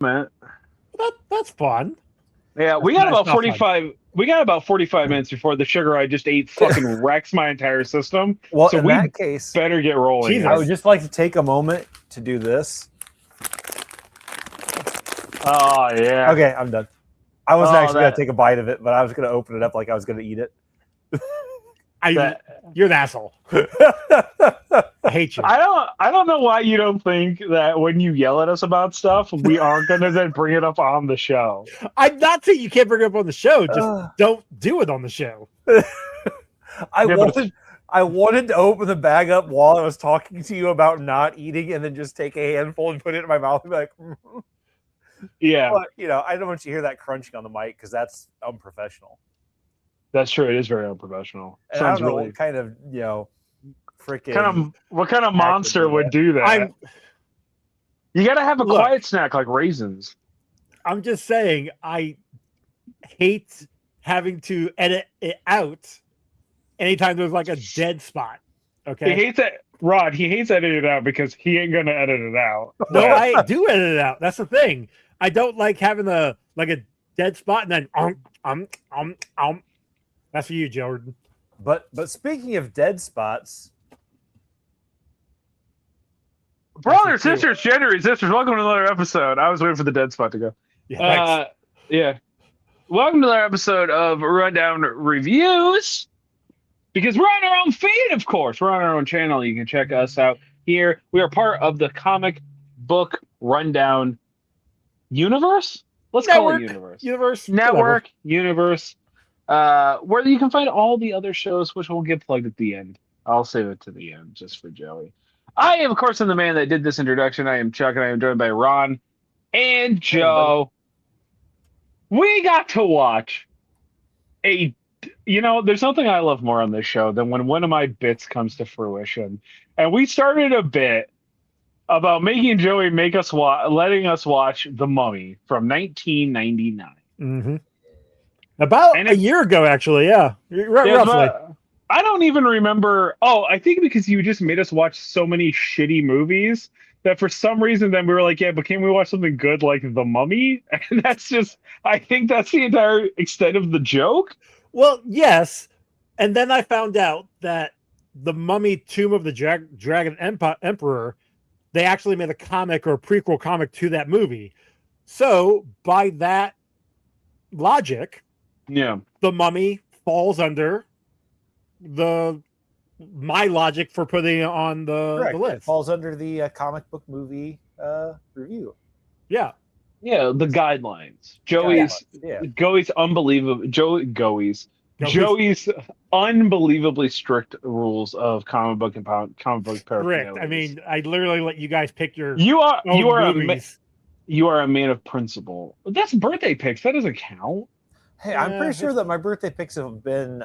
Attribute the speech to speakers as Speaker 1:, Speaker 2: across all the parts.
Speaker 1: That's fun.
Speaker 2: Yeah, we got about 45. We got about 45 minutes before the sugar I just ate fucking wrecks my entire system.
Speaker 3: Well,
Speaker 2: so
Speaker 3: in
Speaker 2: we
Speaker 3: that case,
Speaker 2: better get rolling.
Speaker 1: Jesus.
Speaker 3: I would just like to take a moment to do this.
Speaker 2: Oh yeah.
Speaker 3: Okay, I'm done. I wasn't actually going to take a bite of it, but I was going to open it up like I was going to eat it.
Speaker 1: You're an asshole. I hate you.
Speaker 2: I don't know why you don't think that when you yell at us about stuff, we aren't going to then bring it up on the show.
Speaker 1: I'm not saying you can't bring it up on the show. Just don't do it on the show.
Speaker 3: I wanted to open the bag up while I was talking to you about not eating, and then just take a handful and put it in my mouth and be like,
Speaker 2: yeah.
Speaker 3: But, I don't want you to hear that crunching on the mic because that's unprofessional.
Speaker 2: That's true. It is very unprofessional.
Speaker 3: And I don't know what kind of, freaking...
Speaker 2: What kind of monster would do that? You got to have a quiet snack like raisins.
Speaker 1: I'm just saying, I hate having to edit it out anytime there's like a dead spot. Okay.
Speaker 2: He hates it. Rod, he hates editing it out because he ain't going to edit it out.
Speaker 1: No, I do edit it out. That's the thing. I don't like having a dead spot and then That's for you, Jordan.
Speaker 3: But speaking of dead spots,
Speaker 2: brothers, sisters, gender resistors, welcome to another episode. I was waiting for the dead spot to go. Yeah. Welcome to another episode of Rundown Reviews. Because we're on our own feed, of course. We're on our own channel. You can check us out here. We are part of the comic book rundown universe. Let's call it universe. Network, universe. Where you can find all the other shows, which will get plugged at the end. I'll save it to the end just for Joey. I am, of course, am the man that did this introduction. I am Chuck, and I am joined by Ron and Joe. We got to watch there's nothing I love more on this show than when one of my bits comes to fruition. And we started a bit about making Joey letting us watch The Mummy from 1999.
Speaker 1: Mm-hmm. About a year ago, actually, yeah. Roughly.
Speaker 2: I don't even remember. Oh, I think because you just made us watch so many shitty movies that for some reason then we were like, yeah, but can we watch something good like The Mummy? And I think that's the entire extent of the joke.
Speaker 1: Well, yes. And then I found out that The Mummy Tomb of the Dragon Emperor, they actually made a comic or a prequel comic to that movie. So by that logic, The Mummy falls under my logic for putting it on the list.
Speaker 3: It falls under the comic book movie review.
Speaker 1: Yeah.
Speaker 2: Yeah, the guidelines. Joey's unbelievable. Joey's unbelievably strict rules of comic book and comic book paraphernalia.
Speaker 1: I mean, I literally let you guys pick your.
Speaker 2: You are a man of principle. That's birthday picks. That doesn't count.
Speaker 3: Hey, I'm pretty sure that my birthday picks have been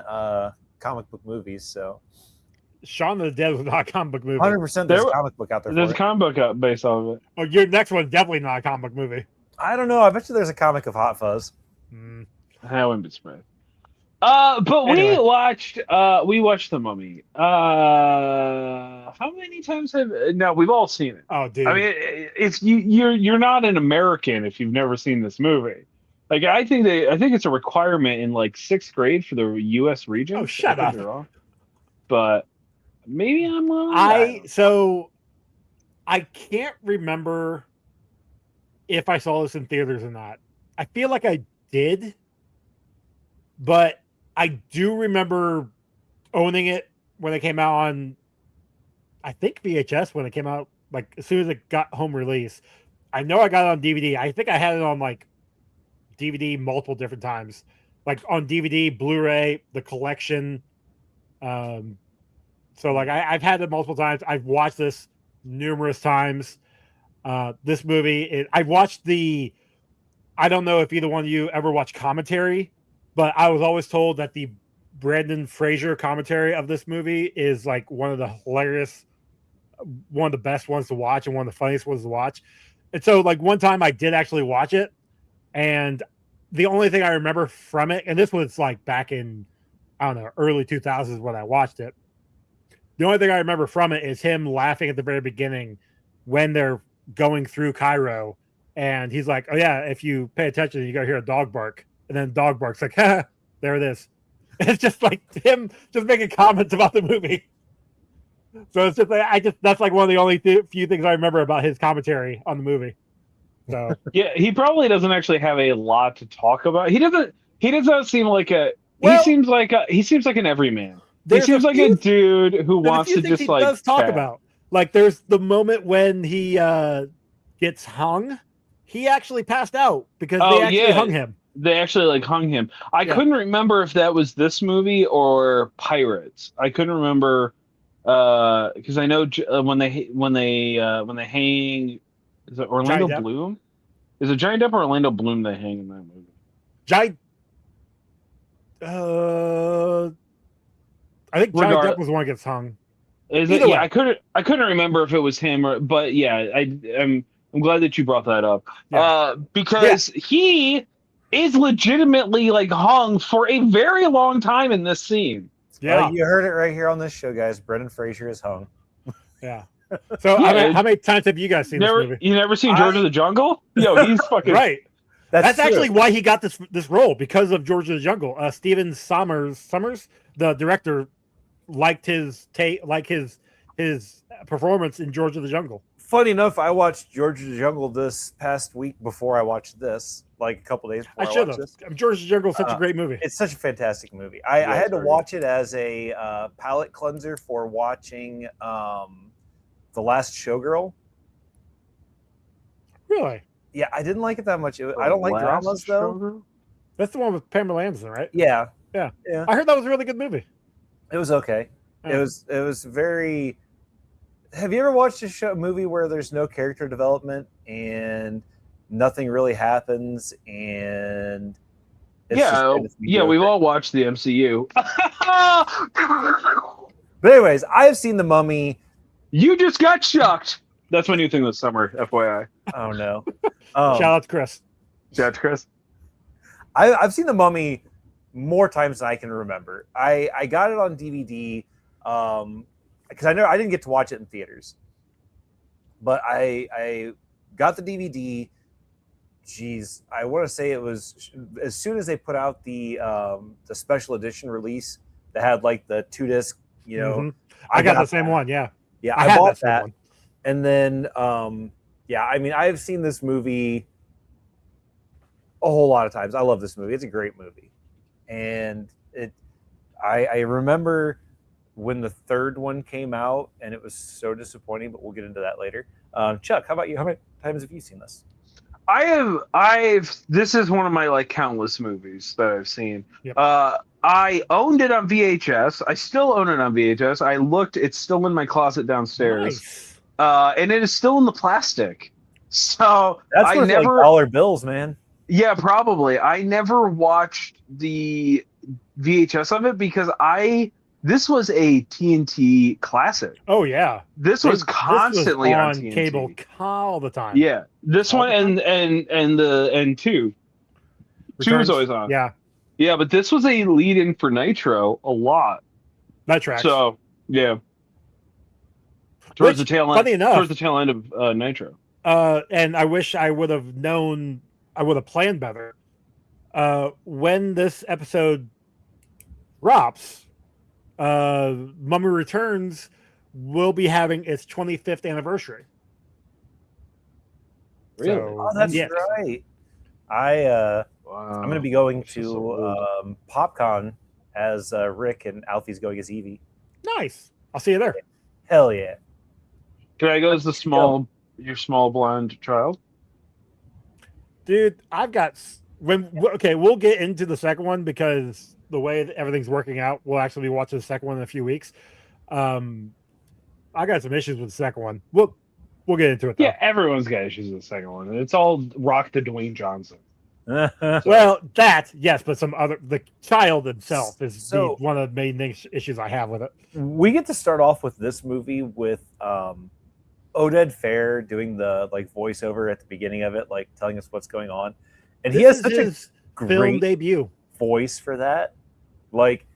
Speaker 3: comic book movies. So,
Speaker 1: Shaun of the Dead was not a comic book movie.
Speaker 3: 100% there's a comic book out there.
Speaker 2: There's a comic book based off of it.
Speaker 1: Oh, your next one's definitely not a comic book movie.
Speaker 3: I don't know. I bet you there's a comic of Hot Fuzz.
Speaker 2: I wouldn't be surprised. But anyway. we watched The Mummy. How many times we've all seen it.
Speaker 1: Oh, dude.
Speaker 2: I mean, it's you're not an American if you've never seen this movie. Like I think it's a requirement in like 6th grade for the U.S. region.
Speaker 1: Oh, shut up.
Speaker 2: But maybe I'm wrong.
Speaker 1: I can't remember if I saw this in theaters or not. I feel like I did, but I do remember owning it when it came out on, I think VHS when it came out, like as soon as it got home release. I know I got it on DVD. I think I had it on like DVD multiple different times, like on DVD, Blu-ray, the collection. So like I've had it multiple times. I've watched this numerous times. This movie, I watched I don't know if either one of you ever watched commentary, but I was always told that the Brendan Fraser commentary of this movie is like one of the best ones to watch and one of the funniest ones to watch. And so like one time I did actually watch it, and the only thing I remember from it, and this was like back in, I don't know, early 2000s when I watched it. The only thing I remember from it is him laughing at the very beginning when they're going through Cairo and he's like, "Oh yeah, if you pay attention, you gotta hear a dog bark." And then dog barks like, "Ha, there it is." It's just like him just making comments about the movie. So it's just like that's like one of the only few things I remember about his commentary on the movie. So
Speaker 2: yeah, he probably doesn't actually have a lot to talk about. He doesn't seem like a.
Speaker 1: Well,
Speaker 2: he seems like an everyman. He seems like a dude who wants to just like
Speaker 1: does talk about. Like there's the moment when he gets hung. He actually passed out because they actually hung him.
Speaker 2: They actually like hung him. I couldn't remember if that was this movie or Pirates. I couldn't remember because I know when they hang, is it Orlando Bloom? Is it Johnny Depp or Orlando Bloom they hang in that movie?
Speaker 1: I think Johnny Depp was the one that gets hung.
Speaker 2: Is it? Yeah, I couldn't remember if it was him or, but yeah, I'm glad that you brought that up. Yeah. Because he is legitimately like hung for a very long time in this scene.
Speaker 3: Yeah, you heard it right here on this show, guys. Brendan Fraser is hung.
Speaker 1: Yeah. So how many times have you guys seen this movie?
Speaker 2: You never seen George of the Jungle? Yo, he's fucking
Speaker 1: right. That's actually why he got this role, because of George of the Jungle. Steven Sommers, the director, liked his performance in George of the Jungle.
Speaker 3: Funny enough, I watched George of the Jungle this past week before I watched this, like a couple days before
Speaker 1: I should have. George of the Jungle is such a great movie.
Speaker 3: It's such a fantastic movie. I had to watch it as a palate cleanser for watching The Last Showgirl.
Speaker 1: Really?
Speaker 3: Yeah, I didn't like it that much. I don't like dramas, though.
Speaker 2: Showgirl?
Speaker 1: That's the one with Pamela Anderson, right?
Speaker 3: Yeah.
Speaker 1: I heard that was a really good movie.
Speaker 3: It was okay. It was very. Have you ever watched a movie where there's no character development and nothing really happens and
Speaker 2: we've all watched the MCU.
Speaker 3: But anyways, I have seen The Mummy.
Speaker 2: You just got chucked. That's my new thing this summer, FYI.
Speaker 3: Oh no!
Speaker 1: Shout out to Chris.
Speaker 2: Shout out to Chris.
Speaker 3: I've seen The Mummy more times than I can remember. I got it on DVD because I didn't get to watch it in theaters, but I got the DVD. Geez, I want to say it was as soon as they put out the special edition release that had like the 2-disc. You know,
Speaker 1: mm-hmm. I got the same one. Yeah,
Speaker 3: I bought that. And then, I mean, I've seen this movie a whole lot of times. I love this movie. It's a great movie. And I remember when the third one came out, and it was so disappointing, but we'll get into that later. Chuck, how about you? How many times have you seen this?
Speaker 2: This is one of my like countless movies that I've seen.
Speaker 1: Yep.
Speaker 2: I owned it on VHS. I still own it on VHS. I looked, it's still in my closet downstairs.
Speaker 1: Nice.
Speaker 2: And it is still in the plastic. So
Speaker 3: that's worth like dollar bills, man.
Speaker 2: Yeah, probably. I never watched the VHS of it because this was a TNT classic.
Speaker 1: Oh yeah,
Speaker 2: this was constantly on TNT.
Speaker 1: Cable all the time.
Speaker 2: Yeah, this all one and two.
Speaker 1: Returns?
Speaker 2: 2 was always on. Yeah, but this was a lead-in for Nitro a lot.
Speaker 1: That tracks.
Speaker 2: So yeah, towards the tail end.
Speaker 1: Funny enough,
Speaker 2: towards the tail end of Nitro.
Speaker 1: And I wish I would have known. I would have planned better. When this episode drops, Mummy Returns will be having its 25th anniversary.
Speaker 3: Really? So, that's right. I'm going to be going to PopCon as Rick, and Alfie's going as Evie.
Speaker 1: Nice. I'll see you there.
Speaker 3: Hell yeah.
Speaker 2: Can I go as your small blonde child?
Speaker 1: Dude, I've got we'll get into the second one because the way that everything's working out, we'll actually be watching the second one in a few weeks. I got some issues with the second one. We'll get into it though.
Speaker 2: Yeah, everyone's got issues with the second one. It's all rock to Dwayne Johnson.
Speaker 1: Well, yes, but the child himself is one of the main issues I have with it.
Speaker 3: We get to start off with this movie with Oded Fair doing the like voiceover at the beginning of it, like telling us what's going on, and he has such a great
Speaker 1: debut
Speaker 3: voice for that. Like,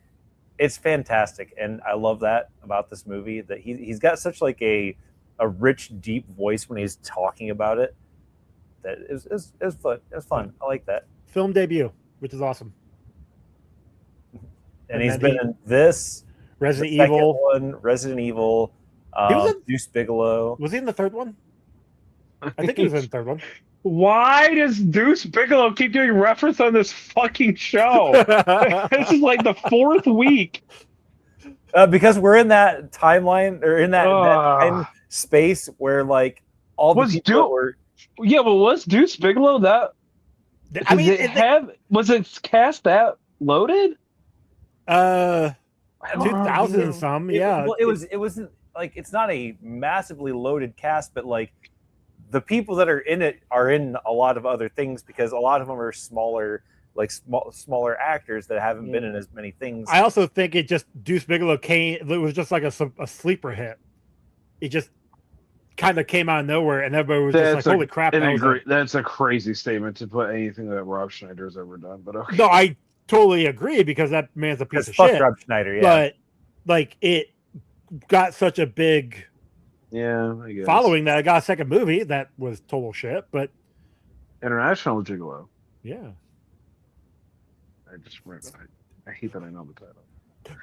Speaker 3: it's fantastic, and I love that about this movie, that he's got such like a rich, deep voice when he's talking about it. that. It was fun. It was fun. I like that.
Speaker 1: Film debut, which is awesome.
Speaker 3: And he's been in this,
Speaker 1: Resident Evil,
Speaker 3: Resident Evil. Deuce Bigelow.
Speaker 1: Was he in the third one? I think he was in the third one.
Speaker 2: Why does Deuce Bigelow keep doing reference on this fucking show? This is like the 4th week.
Speaker 3: Because we're in that timeline or in that time space where like all the people were.
Speaker 2: Yeah, but was Deuce Bigelow that? I mean, was it cast that loaded?
Speaker 1: 2000 and some. Yeah.
Speaker 3: Well, it wasn't like it's not a massively loaded cast, but like the people that are in it are in a lot of other things because a lot of them are smaller. Like smaller actors that haven't been in as many things.
Speaker 1: I also think it just Deuce Bigelow it was just like a sleeper hit. It just kind of came out of nowhere, and everybody was just like, "Holy crap!"
Speaker 2: That's a crazy statement to put anything that Rob Schneider's ever done. But okay.
Speaker 1: No, I totally agree because that man's a piece of shit.
Speaker 3: Rob Schneider, yeah.
Speaker 1: But like it got such a big
Speaker 2: I guess.
Speaker 1: following that it got a second movie that was total shit. But
Speaker 2: International Gigolo.
Speaker 1: Yeah.
Speaker 2: I hate that I know the title.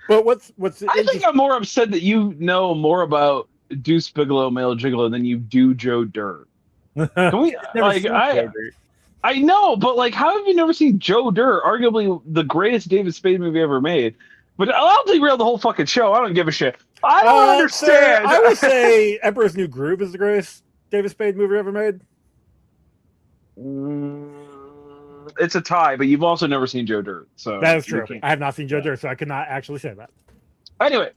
Speaker 1: But what's
Speaker 2: I think I'm more upset that you know more about Deuce Bigelow, Male Gigolo, than you do Joe Dirt. Can we I know, but like, how have you never seen Joe Dirt? Arguably the greatest David Spade movie ever made. But I'll derail the whole fucking show. I don't give a shit. I don't understand.
Speaker 1: I would say Emperor's New Groove is the greatest David Spade movie ever made.
Speaker 2: It's a tie, but you've also never seen Joe Dirt. So
Speaker 1: that is true. I have not seen Joe Dirt, so I could not actually say that.
Speaker 2: Anyway,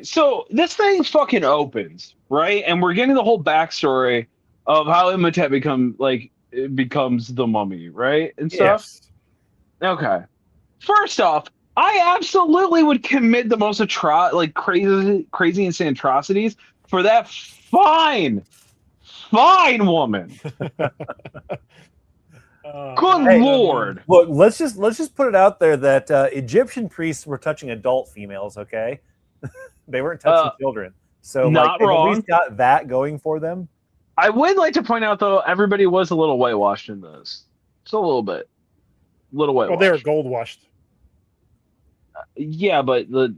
Speaker 2: so this thing fucking opens, right? And we're getting the whole backstory of how Imhotep becomes the mummy, right? And stuff.
Speaker 3: Yes.
Speaker 2: Okay. First off, I absolutely would commit the most crazy insane atrocities for that fine woman. Good Lord!
Speaker 3: Look, let's just put it out there that Egyptian priests were touching adult females. Okay, they weren't touching children. So
Speaker 2: not wrong.
Speaker 3: At least got that going for them.
Speaker 2: I would like to point out though, everybody was a little whitewashed in this. Just a little bit, whitewashed.
Speaker 1: Well, they were gold washed.
Speaker 2: Yeah, but all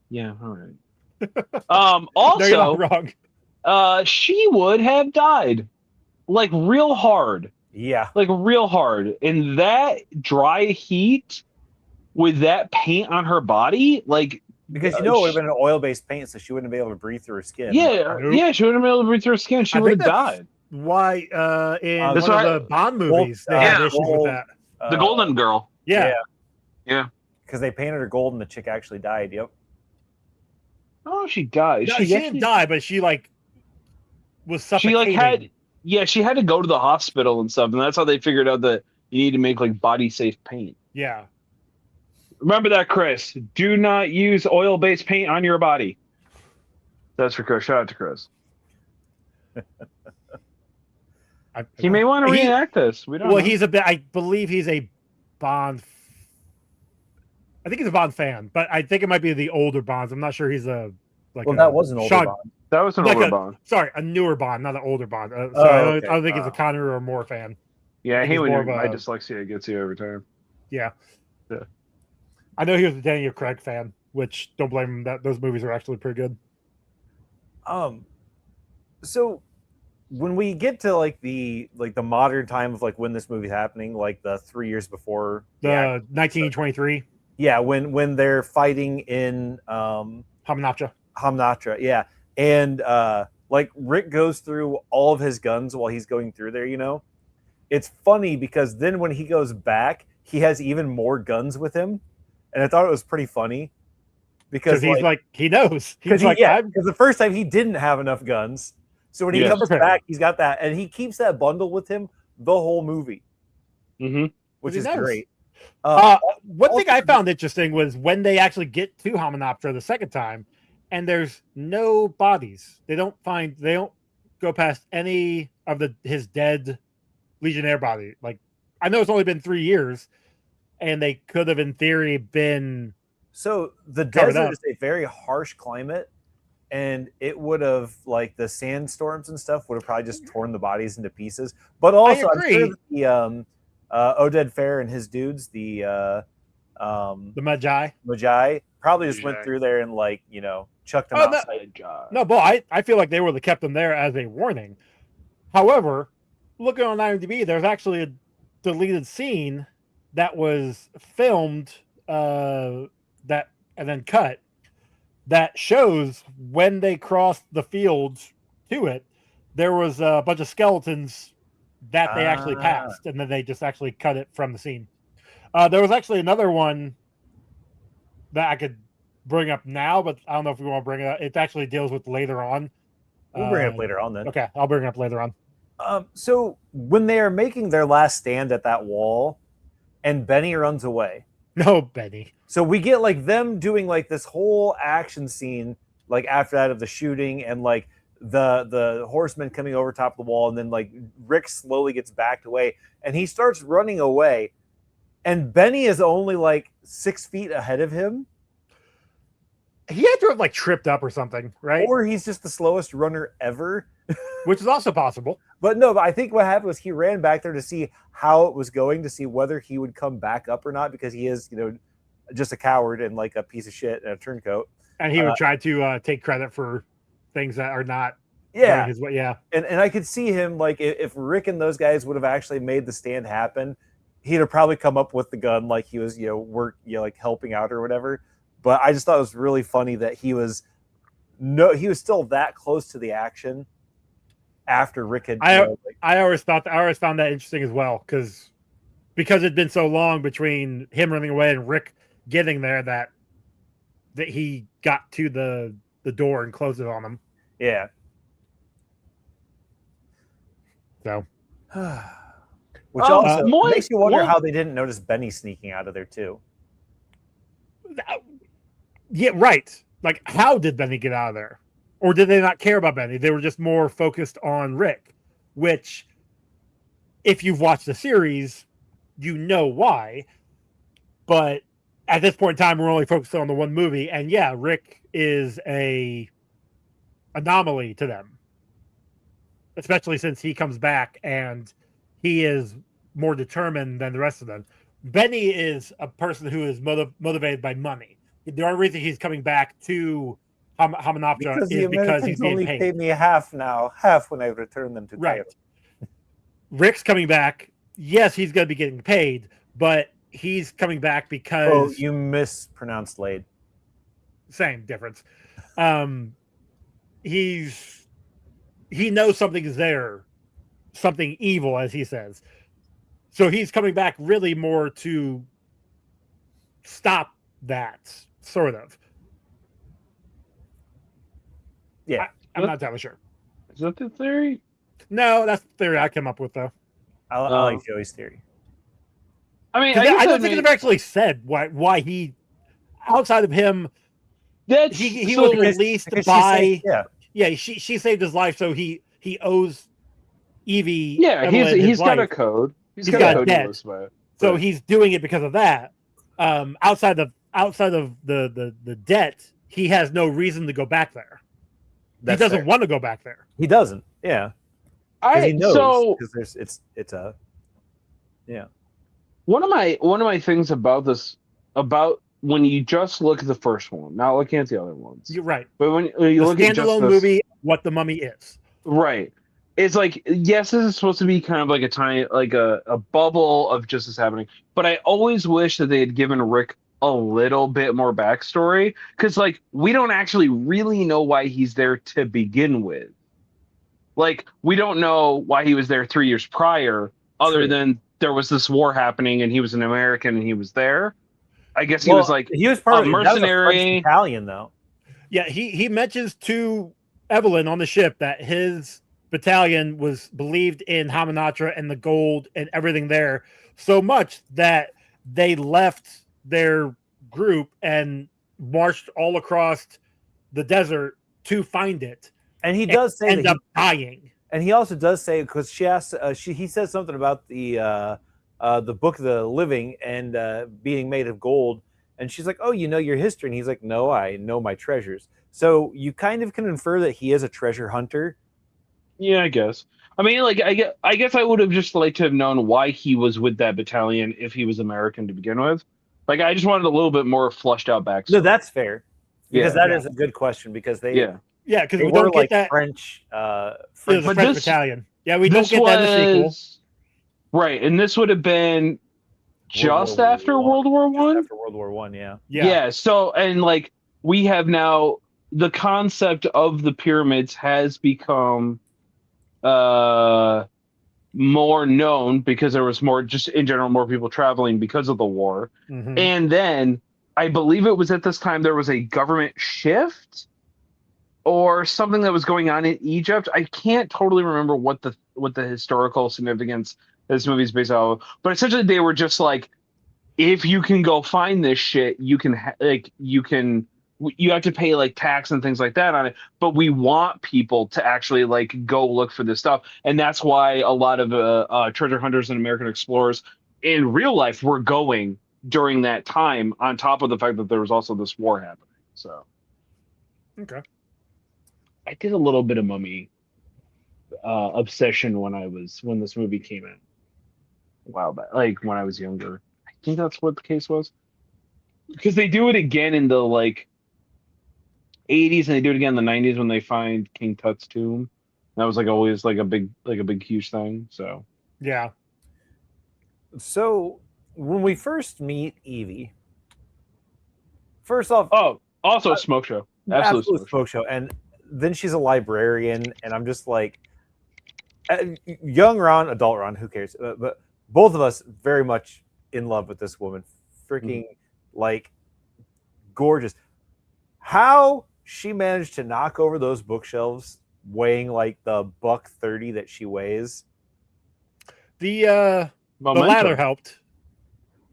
Speaker 2: right. Also,
Speaker 1: no, you're not
Speaker 2: wrong. She would have died, like real hard.
Speaker 3: Yeah.
Speaker 2: Like real hard. In that dry heat with that paint on her body, like
Speaker 3: because it would have been an oil-based paint, so she wouldn't be able to breathe through her skin.
Speaker 2: Yeah, she wouldn't be able to breathe through her skin. She would have died.
Speaker 1: Why in one of the Bond movies they had issues with that.
Speaker 2: The Golden Girl.
Speaker 1: Yeah.
Speaker 3: Because they painted her gold and the chick actually died. Yep.
Speaker 2: Oh, she died.
Speaker 1: No, she didn't die, but she was suffocating.
Speaker 2: She had to go to the hospital and stuff, and that's how they figured out that you need to make body safe paint.
Speaker 1: Yeah.
Speaker 2: Remember that, Chris. Do not use oil-based paint on your body. That's for Chris. Shout out to Chris. He may want to reenact this. We don't know.
Speaker 1: He's I believe he's a Bond. I think he's a Bond fan, but I think it might be the older Bonds. I'm not sure he's that
Speaker 3: was an older Bond.
Speaker 2: That was an older Bond.
Speaker 1: Sorry, a newer Bond, not an older Bond. I don't think he's a Connery or Moore fan.
Speaker 2: Yeah, he would. My dyslexia gets you every time.
Speaker 1: Yeah. I know he was a Daniel Craig fan, which don't blame him. That those movies are actually pretty good.
Speaker 3: So when we get to the modern time of when this movie's happening, the 3 years before
Speaker 1: the 1923.
Speaker 3: Yeah, when they're fighting in
Speaker 1: Hamunaptra.
Speaker 3: Yeah. And Rick goes through all of his guns while he's going through there, It's funny because then when he goes back, he has even more guns with him. And I thought it was pretty funny. Because
Speaker 1: he's he knows.
Speaker 3: Because the first time he didn't have enough guns. So when he comes back, he's got that. And he keeps that bundle with him the whole movie.
Speaker 2: Mm-hmm.
Speaker 3: Which is great.
Speaker 1: One thing I found interesting was when they actually get to Hamunaptra the second time, and there's no bodies. They don't go past any of his dead Legionnaire body. I know it's only been 3 years, and they could have, in theory, been.
Speaker 3: So the desert is a very harsh climate, and it would have, like, the sandstorms and stuff would have probably just torn the bodies into pieces. But also, I'm sure that the Oded Fair and his dudes, the Magi probably just went through there and, like, chucked them outside.
Speaker 1: No, but I feel like they would have kept them there as a warning. However, looking on IMDb, there's actually a deleted scene that was filmed and then cut that shows when they crossed the fields to it, there was a bunch of skeletons that they actually passed, and then they just actually cut it from the scene. There was actually another one that I could bring up now, but I don't know if we want to bring it up. It actually deals with later on.
Speaker 3: We'll bring it up later on then.
Speaker 1: Okay, I'll bring it up later on.
Speaker 3: So when they are making their last stand at that wall and Benny runs away.
Speaker 1: No, Benny.
Speaker 3: So we get, like, them doing, like, this whole action scene, like, after that of the shooting and, like, the horsemen coming over top of the wall, and then, like, Rick slowly gets backed away and he starts running away, and Benny is only, like, 6 feet ahead of him.
Speaker 1: He had to have, like, tripped up or something, right?
Speaker 3: Or he's just the slowest runner ever.
Speaker 1: Which is also possible.
Speaker 3: But no, I think what happened was he ran back there to see how it was going, to see whether he would come back up or not, because he is, just a coward and, like, a piece of shit and a turncoat.
Speaker 1: And he would try to take credit for things that are not his way. Yeah.
Speaker 3: And I could see him, like, if Rick and those guys would have actually made the stand happen, he'd have probably come up with the gun like he was, like, helping out or whatever. But I just thought it was really funny that he was still that close to the action after Rick had.
Speaker 1: I always found that interesting as well, because it'd been so long between him running away and Rick getting there that he got to the door and closed it on him.
Speaker 3: Yeah.
Speaker 1: So,
Speaker 3: which also makes you wonder how they didn't notice Benny sneaking out of there too.
Speaker 1: Yeah, right. Like, how did Benny get out of there? Or did they not care about Benny? They were just more focused on Rick, which, if you've watched the series, you know why. But at this point in time, we're only focused on the one movie. And yeah, Rick is a anomaly to them, especially since he comes back and he is more determined than the rest of them. Benny is a person who is motivated by money. The only reason he's coming back to Hamunaptra is because he's being paid.
Speaker 3: Paid me half when I return them to
Speaker 1: right. Rick's coming back. Yes, he's going to be getting paid, but he's coming back because...
Speaker 3: Oh, you mispronounced Lade.
Speaker 1: Same difference. He knows something is there, something evil, as he says. So he's coming back really more to stop that, sort of.
Speaker 3: Yeah.
Speaker 1: I'm not entirely sure.
Speaker 2: Is that the theory?
Speaker 1: No, that's the theory I came up with, though.
Speaker 3: I like Joey's theory.
Speaker 2: I mean,
Speaker 1: I don't think they've actually said why he, outside of him, he was released by... she saved his life, so he owes Evie...
Speaker 2: Yeah, he's got a code. He's got a debt.
Speaker 1: So he's doing it because of that. Outside of the debt, he has no reason to go back there. He doesn't want to go back there.
Speaker 3: He doesn't. Yeah. He knows because it's a
Speaker 2: one of my things about this, about when you just look at the first one, not looking at the other ones.
Speaker 1: You're right.
Speaker 2: But when you look at just
Speaker 1: standalone movie, what the Mummy is.
Speaker 2: Right. It's like, yes, this is supposed to be kind of like a tiny, like a bubble of just this happening. But I always wish that they had given Rick a little bit more backstory, because, like, we don't actually really know why he's there to begin with. Like, we don't know why he was there 3 years prior, other than there was this war happening and he was an American and he was there. I guess he was like
Speaker 3: he was part
Speaker 2: a mercenary
Speaker 3: battalion, though.
Speaker 1: Yeah, he mentions to Evelyn on the ship that his battalion was believed in Hamunaptra and the gold and everything there so much that they left their group and marched all across the desert to find it.
Speaker 3: And he does say
Speaker 1: end up dying.
Speaker 3: And he also does say, because she asked, he says something about the Book of the Living and being made of gold, And she's like, oh, you know your history. And he's like, no, I know my treasures. So you kind of can infer that he is a treasure hunter.
Speaker 2: Yeah, I guess. I mean, like, I guess I would have just liked to have known why he was with that battalion if he was American to begin with. Like, I just wanted a little bit more flushed out backstory.
Speaker 3: No, that's fair. Because that is a good question. Because they
Speaker 1: because we
Speaker 3: were
Speaker 1: don't
Speaker 3: like
Speaker 1: get that
Speaker 3: French.
Speaker 1: it was a French battalion. Yeah, we don't
Speaker 2: this
Speaker 1: get that in the sequel.
Speaker 2: Right, and this would have been just after World War One.
Speaker 3: After World War One, yeah.
Speaker 2: Yeah. So, and like we have now the concept of the pyramids has become more known because there was more, just in general, more people traveling because of the war.
Speaker 1: Mm-hmm.
Speaker 2: And then I believe it was at this time there was a government shift or something that was going on in Egypt. I can't totally remember what the historical significance this movie is based on, but essentially they were just like, if you can go find this shit, you can you have to pay like tax and things like that on it, but we want people to actually like go look for this stuff. And that's why a lot of treasure hunters and American explorers in real life were going during that time, on top of the fact that there was also this war happening. So
Speaker 1: okay,
Speaker 2: I did a little bit of mummy obsession when this movie came in a while back, like when I was younger. I think that's what the case was, because they do it again in the like 80s and they do it again in the 90s when they find King Tut's tomb. That was like always like a big huge thing. So
Speaker 1: yeah.
Speaker 3: So when we first meet Evie, first off,
Speaker 2: also a smoke show,
Speaker 3: absolute smoke show, and then she's a librarian, and I'm just like, young Ron, adult Ron, who cares? But both of us very much in love with this woman, freaking like gorgeous. How she managed to knock over those bookshelves weighing like the $130 that she weighs.
Speaker 1: The ladder helped.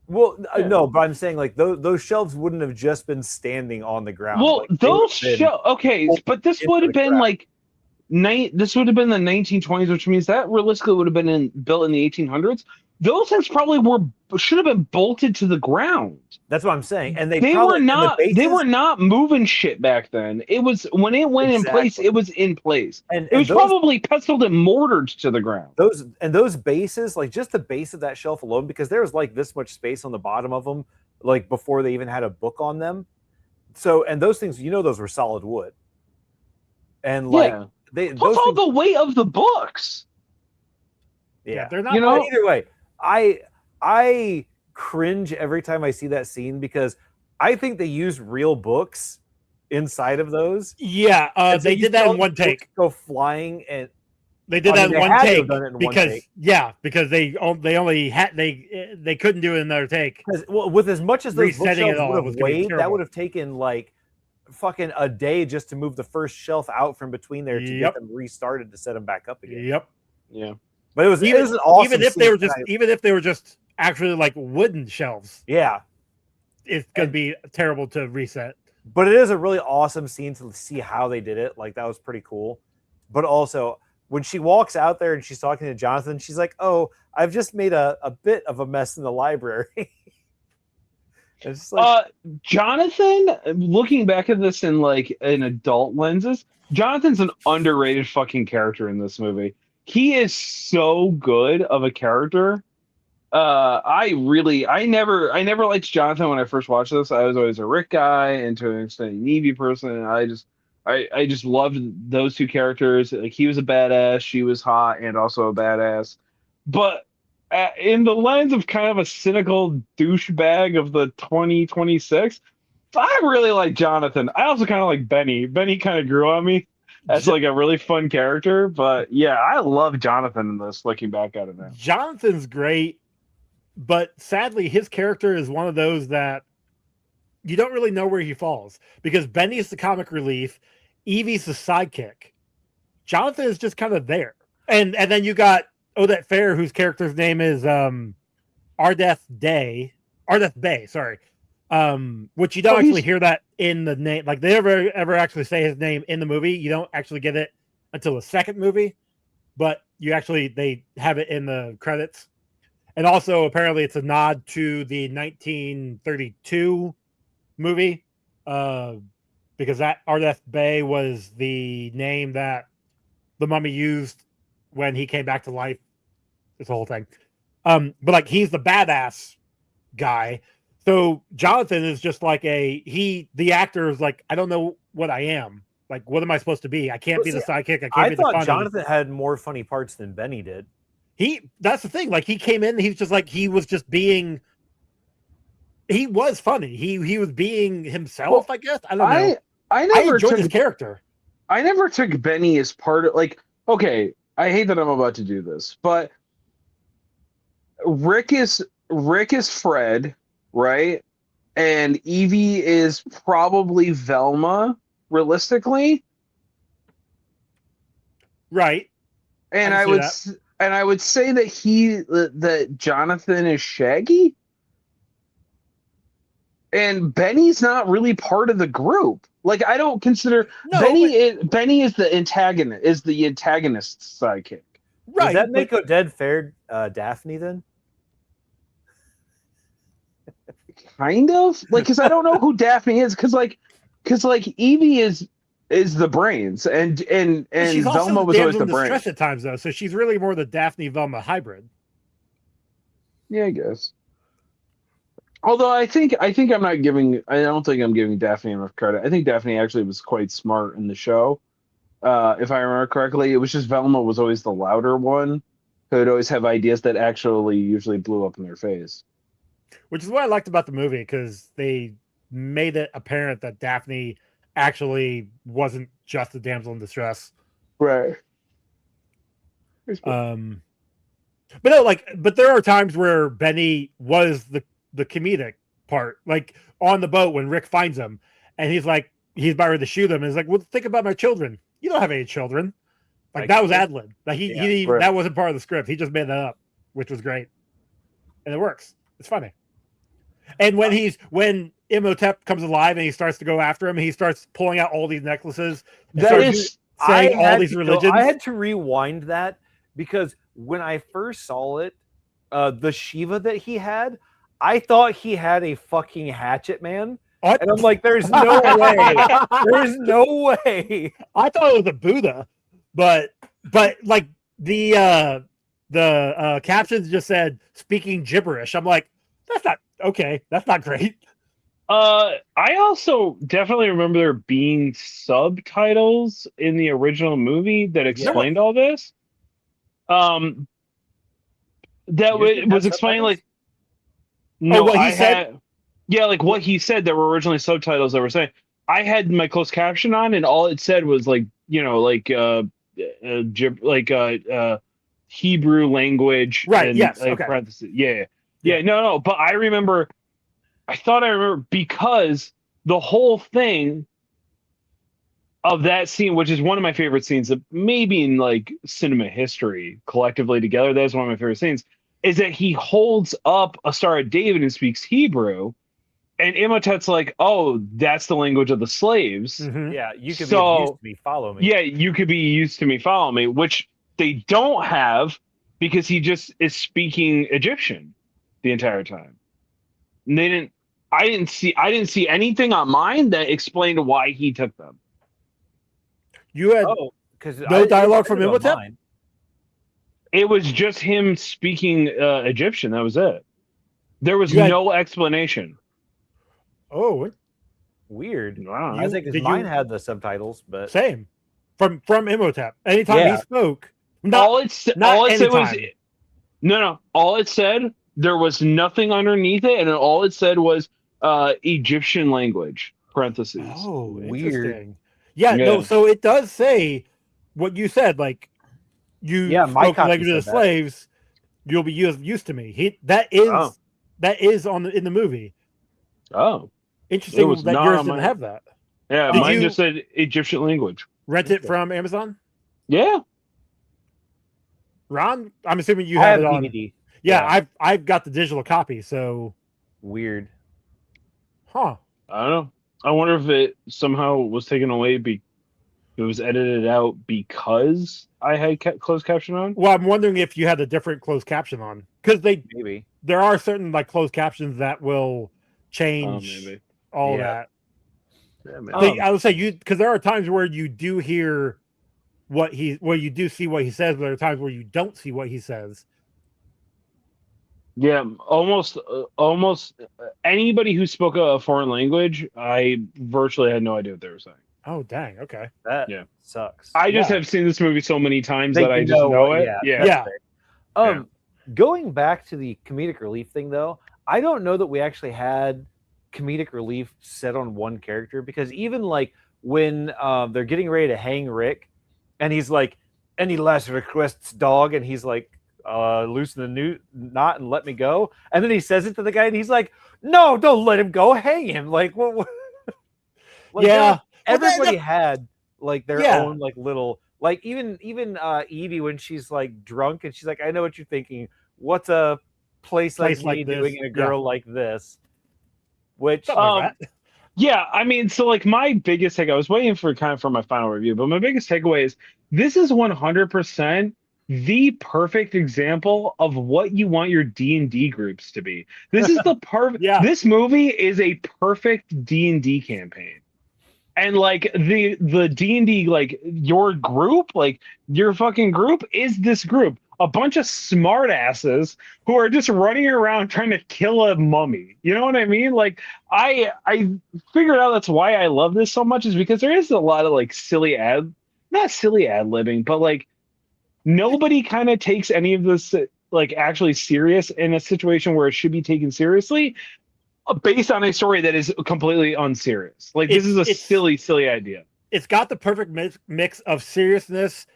Speaker 3: Well, no, but I'm saying like those shelves wouldn't have just been standing on the ground.
Speaker 2: Well,
Speaker 3: like,
Speaker 2: those shelves. Okay, but this would have been like this would have been the 1920s, which means that realistically would have been built in the 1800s. Those things probably should have been bolted to the ground.
Speaker 3: That's what I'm saying. And they
Speaker 2: were not moving shit back then. It was when it went in place, it was in place. And it was probably pestled and mortared to the ground.
Speaker 3: Those bases, like just the base of that shelf alone, because there was like this much space on the bottom of them, like before they even had a book on them. So, and those things, those were solid wood. And like
Speaker 2: plus all the weight of the books.
Speaker 3: Yeah,
Speaker 1: they're not.
Speaker 3: Either way, I cringe every time I see that scene because I think they used real books inside of those.
Speaker 1: Yeah, they did that in one take.
Speaker 3: Go flying, and
Speaker 1: they did that in one take because they only had they couldn't do it in another take.
Speaker 3: Well, with as much as those bookshelves would have weighed, that would have taken like fucking a day just to move the first shelf out from between there to get them restarted to set them back up again.
Speaker 1: Yep.
Speaker 2: Yeah.
Speaker 3: But it was an awesome
Speaker 1: even if they were just actually like wooden shelves.
Speaker 3: Yeah.
Speaker 1: It's gonna be terrible to reset.
Speaker 3: But it is a really awesome scene to see how they did it. Like that was pretty cool. But also when she walks out there and she's talking to Jonathan, she's like, "Oh, I've just made a bit of a mess in the library." It's like,
Speaker 2: Jonathan, looking back at this in like an adult lenses, Jonathan's an underrated fucking character in this movie. He is so good of a character. I never liked Jonathan when I first watched this. I was always a Rick guy and to an extent an Evie person. And I just loved those two characters. Like he was a badass, she was hot and also a badass. But in the lens of kind of a cynical douchebag of the 2026, I really like Jonathan. I also kind of like Benny. Benny kind of grew on me as like a really fun character. But yeah, I love Jonathan in this, looking back at it now.
Speaker 1: Jonathan's great, but sadly his character is one of those that you don't really know where he falls because Benny is the comic relief, Evie's the sidekick. Jonathan is just kind of there. And then you got Odette Fair, whose character's name is Ardeth Bay, sorry. Which you don't actually hear that in the name. Like they ever actually say his name in the movie. You don't actually get it until the second movie, but they have it in the credits. And also apparently it's a nod to the 1932 movie, because that Ardeth Bay was the name that the mummy used when he came back to life. This whole thing. But like he's the badass guy. So Jonathan is just like the actor is like, I don't know what I am. Like, what am I supposed to be? I can't be the sidekick. I can't be the funny.
Speaker 3: I thought Jonathan had more funny parts than Benny did.
Speaker 1: That's the thing. Like he came in, he's just like, he was funny. He was being himself, I guess. I don't know. I enjoyed his character.
Speaker 2: I never took Benny as part of, like, okay, I hate that I'm about to do this, but Rick is Fred, right? And Evie is probably Velma, realistically.
Speaker 1: Right.
Speaker 2: And I would say that Jonathan is Shaggy. And Benny's not really part of the group. Like, I don't consider Benny is the antagonist's sidekick.
Speaker 3: Right. Does that make Oded fair Daphne then?
Speaker 2: Kind of, like, because I don't know who Daphne is, because Evie is the brains, and Velma was always the brains
Speaker 1: at times, though. So she's really more the Daphne Velma hybrid.
Speaker 2: Yeah, I guess. Although I don't think I'm giving Daphne enough credit. I think Daphne actually was quite smart in the show. If I remember correctly, it was just Velma was always the louder one, who would always have ideas that actually usually blew up in their face.
Speaker 1: Which is what I liked about the movie, because they made it apparent that Daphne actually wasn't just a damsel in distress.
Speaker 2: Right.
Speaker 1: But no, but there are times where Benny was the comedic part, like on the boat when Rick finds him and he's about ready to shoot him, and he's like, well, think about my children. You don't have any children. Like, that was ad-lib. Like that wasn't part of the script. He just made that up, which was great. And it works. It's funny. And when Imhotep comes alive and he starts to go after him, he starts pulling out all these necklaces. Saying all these religions.
Speaker 3: I had to rewind that, because when I first saw it, the Shiva that he had, I thought he had a fucking hatchet man. And I'm like, there's no way. There's no way.
Speaker 1: I thought it was a Buddha, but like the captions just said speaking gibberish. I'm like, that's not okay. That's not great.
Speaker 2: I also definitely remember there being subtitles in the original movie that explained all this. That was explaining, like, no,
Speaker 1: what he said.
Speaker 2: Yeah, like what he said. There were originally subtitles that were saying. I had my closed caption on, and all it said was Hebrew language.
Speaker 1: Right.
Speaker 2: And,
Speaker 1: yes.
Speaker 2: like,
Speaker 1: okay.
Speaker 2: parentheses. Yeah. No. But I remember. I thought I remember, because the whole thing of that scene, which is one of my favorite scenes, of maybe in like cinema history collectively together, that's one of my favorite scenes, is that he holds up a Star of David and speaks Hebrew, and Imhotep's like, "Oh, that's the language of the slaves."
Speaker 1: Mm-hmm.
Speaker 3: Yeah, you could be used to me, follow me.
Speaker 2: Yeah, you could be used to me, follow me, which they don't have, because he just is speaking Egyptian the entire time. And I didn't see anything on mine that explained why he took them.
Speaker 1: You had no dialogue from Imhotep?
Speaker 2: It was just him speaking Egyptian. That was it. There was no explanation.
Speaker 1: Oh,
Speaker 3: weird.
Speaker 2: Wow.
Speaker 3: I think mine had the subtitles, but
Speaker 1: same from Imhotep. Anytime he spoke,
Speaker 2: all it said there was nothing underneath it, and all it said was Egyptian language, parentheses.
Speaker 1: Oh,
Speaker 3: weird.
Speaker 1: Interesting. Yeah, no, so it does say what you said, like, you spoke the language of the slaves, you'll be used to me. That is in the movie.
Speaker 2: Oh.
Speaker 1: Interesting that yours didn't have that.
Speaker 2: Yeah, mine just said Egyptian language.
Speaker 1: Rent it from Amazon?
Speaker 2: Yeah.
Speaker 1: Ron, I'm assuming you have it on
Speaker 3: DVD.
Speaker 1: Yeah, I've got the digital copy, so
Speaker 3: weird.
Speaker 1: Huh.
Speaker 2: I don't know. I wonder if it somehow was taken away, it was edited out because I had closed caption on.
Speaker 1: Well, I'm wondering if you had a different closed caption on, because
Speaker 3: maybe
Speaker 1: there are certain like closed captions that will change all that.
Speaker 2: Yeah, man.
Speaker 1: I would say because there are times where you do hear you do see what he says, but there are times where you don't see what he says.
Speaker 2: Yeah, almost anybody who spoke a foreign language, I virtually had no idea what they were saying.
Speaker 1: Oh, dang. Okay.
Speaker 3: That sucks.
Speaker 2: I just have seen this movie so many times that I just know it.
Speaker 3: Yeah. Going back to the comedic relief thing, though, I don't know that we actually had comedic relief set on one character, because even like when they're getting ready to hang Rick, and he's like, any last requests, dog, and he's like, loosen the new knot and let me go, and then he says it to the guy, and he's like, no, don't let him go, hang him. Like, what? Like,
Speaker 1: yeah,
Speaker 3: everybody had like their own like little, like even Evie, when she's like drunk and she's like, I know what you're thinking, what's a place like me doing in a girl like this? Which
Speaker 2: yeah, I mean, so like my biggest take, I was waiting for my final review, but my biggest takeaway is this is 100% the perfect example of what you want your D&D groups to be. This is the perfect. This movie is a perfect D&D campaign. And like the D&D, like your group, like your fucking group is this group, a bunch of smart asses who are just running around trying to kill a mummy. You know what I mean? Like I figured out that's why I love this so much, is because there is a lot of like not silly ad-libbing, but like nobody kind of takes any of this like actually serious in a situation where it should be taken seriously, based on a story that is completely unserious. Like this is a silly idea.
Speaker 1: It's got the perfect mix of seriousness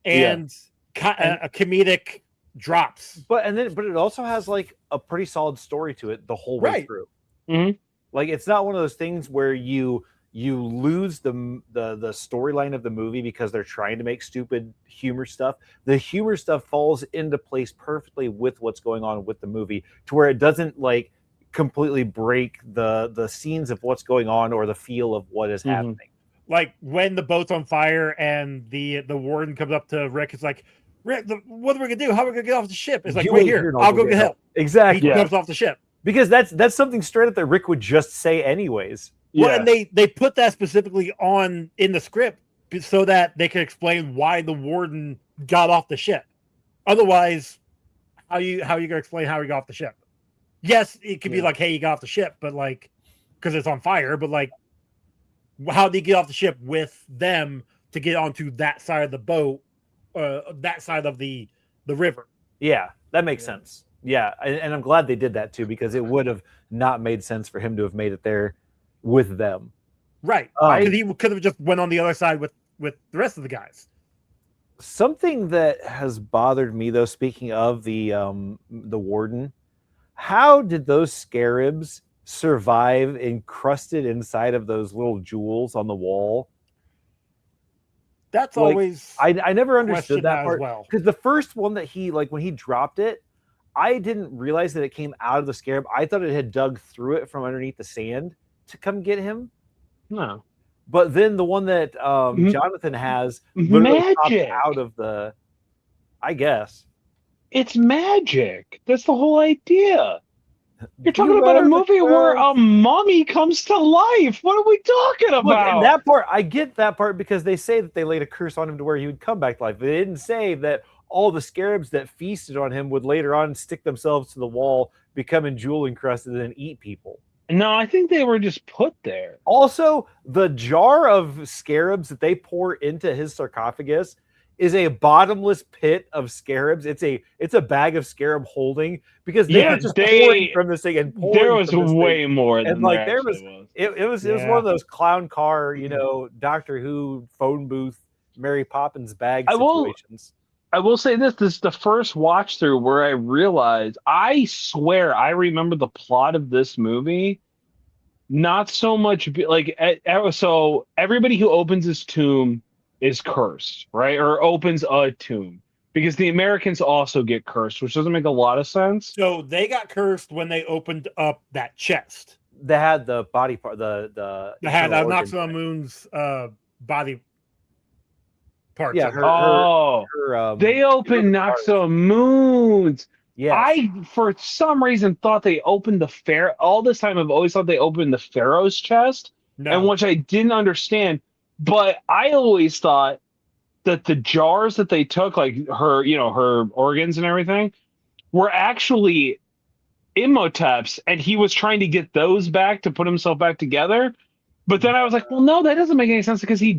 Speaker 1: and a comedic drops.
Speaker 3: But it also has like a pretty solid story to it the whole way through.
Speaker 2: Mm-hmm.
Speaker 3: Like it's not one of those things where you lose the storyline of the movie because they're trying to make stupid humor stuff. The humor stuff falls into place perfectly with what's going on with the movie, to where it doesn't like completely break the scenes of what's going on or the feel of what is happening.
Speaker 1: Like when the boat's on fire and the warden comes up to Rick, it's like, Rick, what are we gonna do? How are we gonna get off the ship? It's like, wait here, I'll go get help.
Speaker 3: Exactly.
Speaker 1: He jumps off the ship.
Speaker 3: Because that's something straight up that Rick would just say anyways.
Speaker 1: Well, and they put that specifically in the script so that they can explain why the warden got off the ship. Otherwise, how you gonna explain how he got off the ship? Yes, it could be like, hey, he got off the ship, but like, because it's on fire, but like, how did he get off the ship with them to get onto that side of the boat, that side of the river?
Speaker 3: Yeah, that makes sense. Yeah, and I'm glad they did that too, because it would have not made sense for him to have made it there with them.
Speaker 1: Right. Because he could have just went on the other side with the rest of the guys.
Speaker 3: Something that has bothered me, though, speaking of the warden, how did those scarabs survive encrusted inside of those little jewels on the wall?
Speaker 1: That's like, always
Speaker 3: I never understood that part.
Speaker 1: Well.
Speaker 3: Because the first one that he, like, when he dropped it, I didn't realize that it came out of the scarab. I thought it had dug through it from underneath the sand to come get him.
Speaker 2: No.
Speaker 3: But then the one that Jonathan has
Speaker 2: magic
Speaker 3: out of the, I guess.
Speaker 2: It's magic. That's the whole idea. You're talking about a movie where a mummy comes to life. What are we talking about?
Speaker 3: Look, and that part, I get that part, because they say that they laid a curse on him to where he would come back to life. They didn't say that all the scarabs that feasted on him would later on stick themselves to the wall, becoming jewel encrusted, and eat people.
Speaker 2: No, I think they were just put there.
Speaker 3: Also, the jar of scarabs that they pour into his sarcophagus is a bottomless pit of scarabs. It's a bag of scarab holding, because they were just pouring from this thing and pouring.
Speaker 2: There was way more than
Speaker 3: like
Speaker 2: there
Speaker 3: was. It was one of those clown car, Doctor Who phone booth Mary Poppins bag situations.
Speaker 2: I will say this is the first watch through where I realized, I swear I remember the plot of this movie not so much like, so everybody who opens his tomb is cursed, right? Or opens a tomb, because the Americans also get cursed, which doesn't make a lot of sense.
Speaker 1: So they got cursed when they opened up that chest.
Speaker 3: They had the body part, they
Speaker 1: had Noxon Moon's body parts.
Speaker 3: Yeah,
Speaker 2: they opened Noxon Moon's
Speaker 3: Yeah.
Speaker 2: I, for some reason, thought they opened the all this time I've always thought they opened the Pharaoh's chest, and which I didn't understand. But I always thought that the jars that they took, like her organs and everything, were actually Imhotep's, and he was trying to get those back to put himself back together. But then I was like, well, no, that doesn't make any sense because he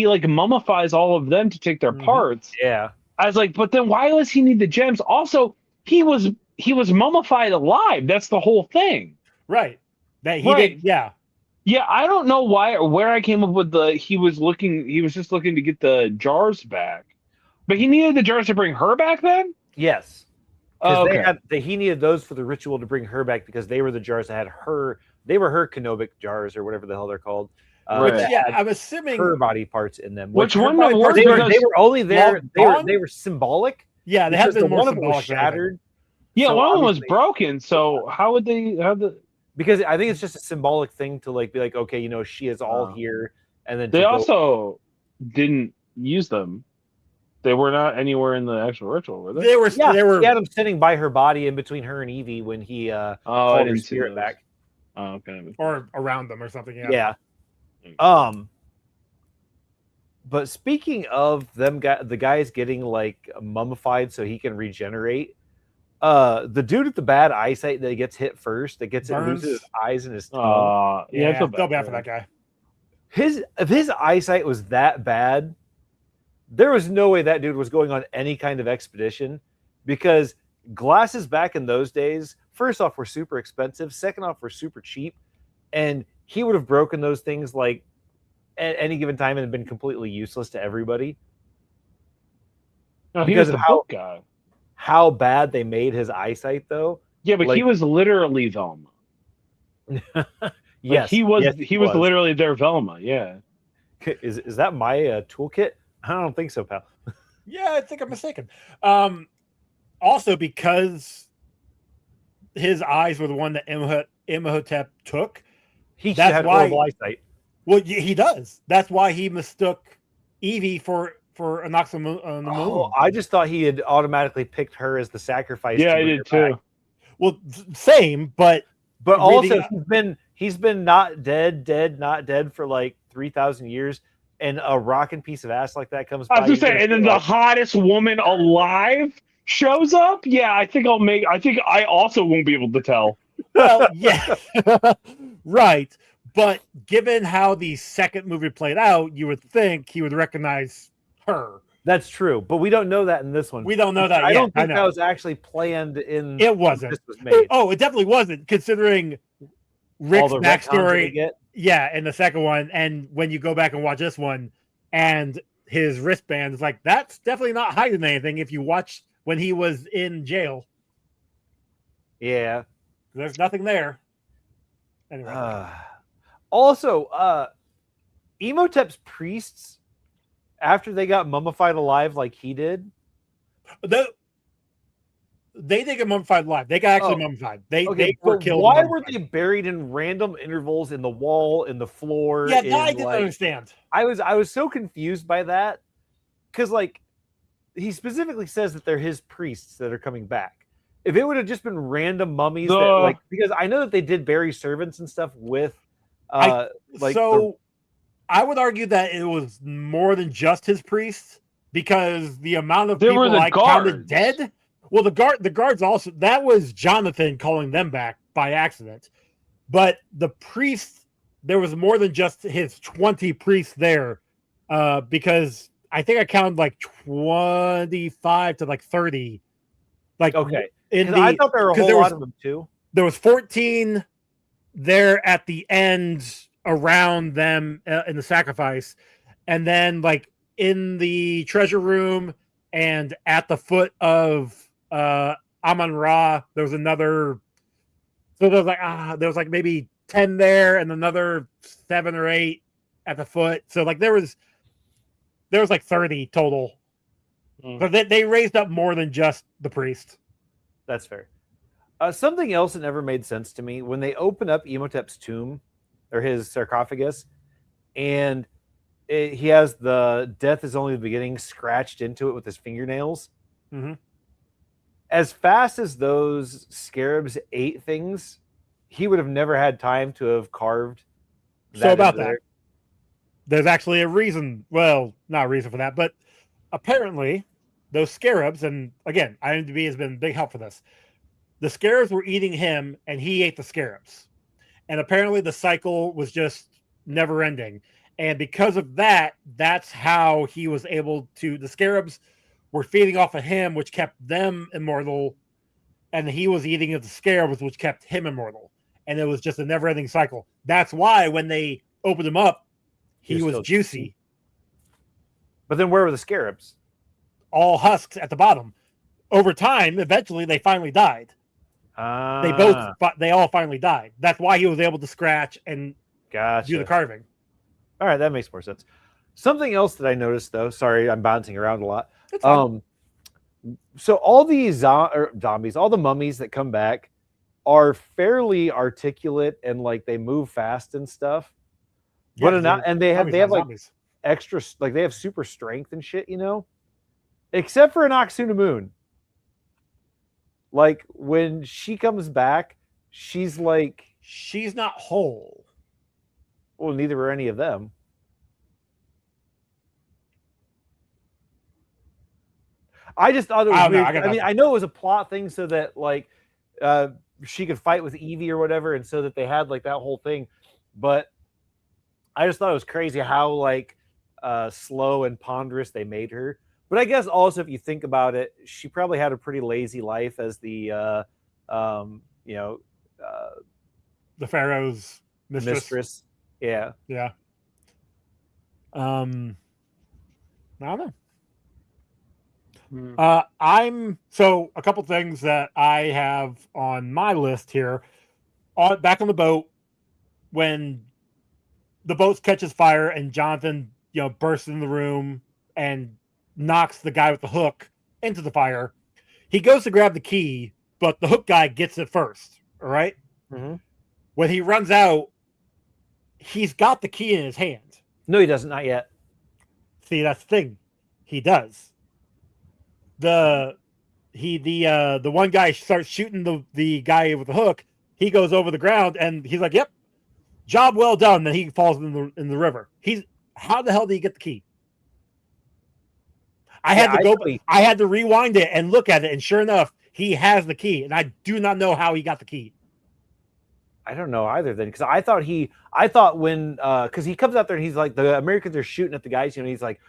Speaker 2: like mummifies all of them to take their parts.
Speaker 3: Yeah.
Speaker 2: I was like, but then why does he need the gems? Also, he was mummified alive. That's the whole thing.
Speaker 1: Right. That he did. Yeah.
Speaker 2: Yeah, I don't know why or where I came up with he was just looking to get the jars back. But he needed the jars to bring her back then?
Speaker 3: Yes.
Speaker 2: Oh,
Speaker 3: Because he needed those for the ritual to bring her back because they were the jars that had they were her canobic jars or whatever the hell they're called.
Speaker 1: Which, yeah, I'm assuming
Speaker 3: her body parts in them.
Speaker 2: Which one
Speaker 3: they were only there. They were symbolic.
Speaker 1: Yeah, they have been more symbolic.
Speaker 3: Shattered.
Speaker 2: Yeah, so one of them was broken. So how would they have the?
Speaker 3: Because I think it's just a symbolic thing to like be like, okay, she is all here, and then
Speaker 2: they also didn't use them. They were not anywhere in the actual ritual, were they?
Speaker 1: They were.
Speaker 3: He had them sitting by her body in between her and Evie when he called her spirit back.
Speaker 2: Oh, okay.
Speaker 1: Or around them or something. Yeah.
Speaker 3: But speaking of them, the guys getting like mummified so he can regenerate. The dude with the bad eyesight that gets hit first, that gets loses his eyes and his tongue.
Speaker 1: Yeah, I feel bad for that guy.
Speaker 3: If his eyesight was that bad, there was no way that dude was going on any kind of expedition, because glasses back in those days, first off, were super expensive. Second off, were super cheap, and he would have broken those things like at any given time and been completely useless to everybody.
Speaker 2: No, because of
Speaker 3: how bad they made his eyesight, though.
Speaker 2: Yeah, but he was literally Velma.
Speaker 3: Yes,
Speaker 2: he was literally their Velma. Yeah.
Speaker 3: Is that my toolkit? I don't think so, pal.
Speaker 1: Yeah, I think I'm mistaken. Also, because his eyes were the one that Imhotep took,
Speaker 3: that's had horrible eyesight.
Speaker 1: Well, he does. That's why he mistook Evie for Anox on the moon.
Speaker 3: Oh, I just thought he had automatically picked her as the sacrifice.
Speaker 2: Yeah, I did too.
Speaker 1: Back. Well, same, but
Speaker 3: also he's been not dead for like 3,000 years, and a rocking piece of ass like that comes by.
Speaker 2: I was just saying, and then the hottest woman alive shows up. Yeah, I think I also won't be able to tell.
Speaker 1: Well, yeah, right. But given how the second movie played out, you would think he would recognize her.
Speaker 3: That's true, but we don't know that in this one.
Speaker 1: We don't know that yet.
Speaker 3: I don't think that was actually planned in.
Speaker 1: It wasn't.
Speaker 3: This was made.
Speaker 1: Oh, it definitely wasn't, considering Rick's backstory. Yeah, in the second one, and when you go back and watch this one, and his wristband is like, that's definitely not hiding anything. If you watch when he was in jail,
Speaker 3: yeah,
Speaker 1: there's nothing there. Anyway.
Speaker 3: Also, Imhotep's priests, after they got mummified alive like he did,
Speaker 1: they didn't get mummified alive. They got actually mummified. They were killed.
Speaker 3: Why were they buried in random intervals in the wall, in the floor?
Speaker 1: Yeah, that I didn't understand.
Speaker 3: I was so confused by that, because like he specifically says that they're his priests that are coming back. If it would have just been random mummies, because I know that they did bury servants and stuff with. I would argue that it was more than just his priests, because the amount of people I counted dead. Well, the guards also, that was Jonathan calling them back by accident. But the priests, there was more than just his 20 priests there, because I think I counted like 25 to like 30. Like, okay. I thought there were a whole lot of them too.
Speaker 1: There was 14 there at the end around them in the sacrifice, and then like in the treasure room and at the foot of Amun-Ra, there was another. So there was like maybe 10 there, and another 7 or 8 at the foot. So like there was like 30 total. So they raised up more than just the priest.
Speaker 3: That's fair. Something else that never made sense to me, when they open up Imhotep's tomb or his sarcophagus, and he has the "death is only the beginning" scratched into it with his fingernails.
Speaker 1: Mm-hmm.
Speaker 3: as fast as those scarabs ate things, he would have never had time to have carved.
Speaker 1: So about that, there's actually a reason. Well, not a reason for that, but apparently those scarabs, and again, IMDb has been a big help for this. The scarabs were eating him, and he ate the scarabs. And apparently the cycle was just never ending. And because of that, that's how he was able to. The scarabs were feeding off of him, which kept them immortal. And he was eating of the scarabs, which kept him immortal. And it was just a never ending cycle. That's why when they opened him up, he was juicy.
Speaker 3: But then where were the scarabs?
Speaker 1: All husks at the bottom. Over time, eventually they finally died. They all finally died. That's why he was able to scratch and do the carving.
Speaker 3: All right, that makes more sense. Something else that I noticed, though. Sorry, I'm bouncing around a lot. So all these zombies, all the mummies that come back, are fairly articulate and like they move fast and stuff. Yeah, and they have like zombies. Extra, like they have super strength and shit, you know. Except for an Hamunaptra. Like when she comes back, she's
Speaker 1: not whole.
Speaker 3: Well, neither were any of them. I just thought it was weird. I know it was a plot thing so that like she could fight with Evie or whatever, and so that they had like that whole thing. But I just thought it was crazy how like slow and ponderous they made her. But I guess also, if you think about it, she probably had a pretty lazy life as the
Speaker 1: Pharaoh's mistress.
Speaker 3: Yeah.
Speaker 1: I don't know. So a couple things that I have on my list here. Back on the boat, when the boat catches fire and Jonathan, bursts in the room and knocks the guy with the hook into the fire. He goes to grab the key, but the hook guy gets it first. All right.
Speaker 3: Mm-hmm.
Speaker 1: When he runs out, he's got the key in his hand.
Speaker 3: No, he doesn't. Not yet.
Speaker 1: See, that's the thing. He does. The one guy starts shooting the guy with the hook. He goes over the ground and he's like, "Yep, job well done." Then he falls in the river. How the hell did he get the key? I had to rewind it and look at it, and sure enough, he has the key, and I do not know how he got the key.
Speaker 3: I don't know either then, because I thought when because he comes out there and he's like, the Americans are shooting at the guys, he's like,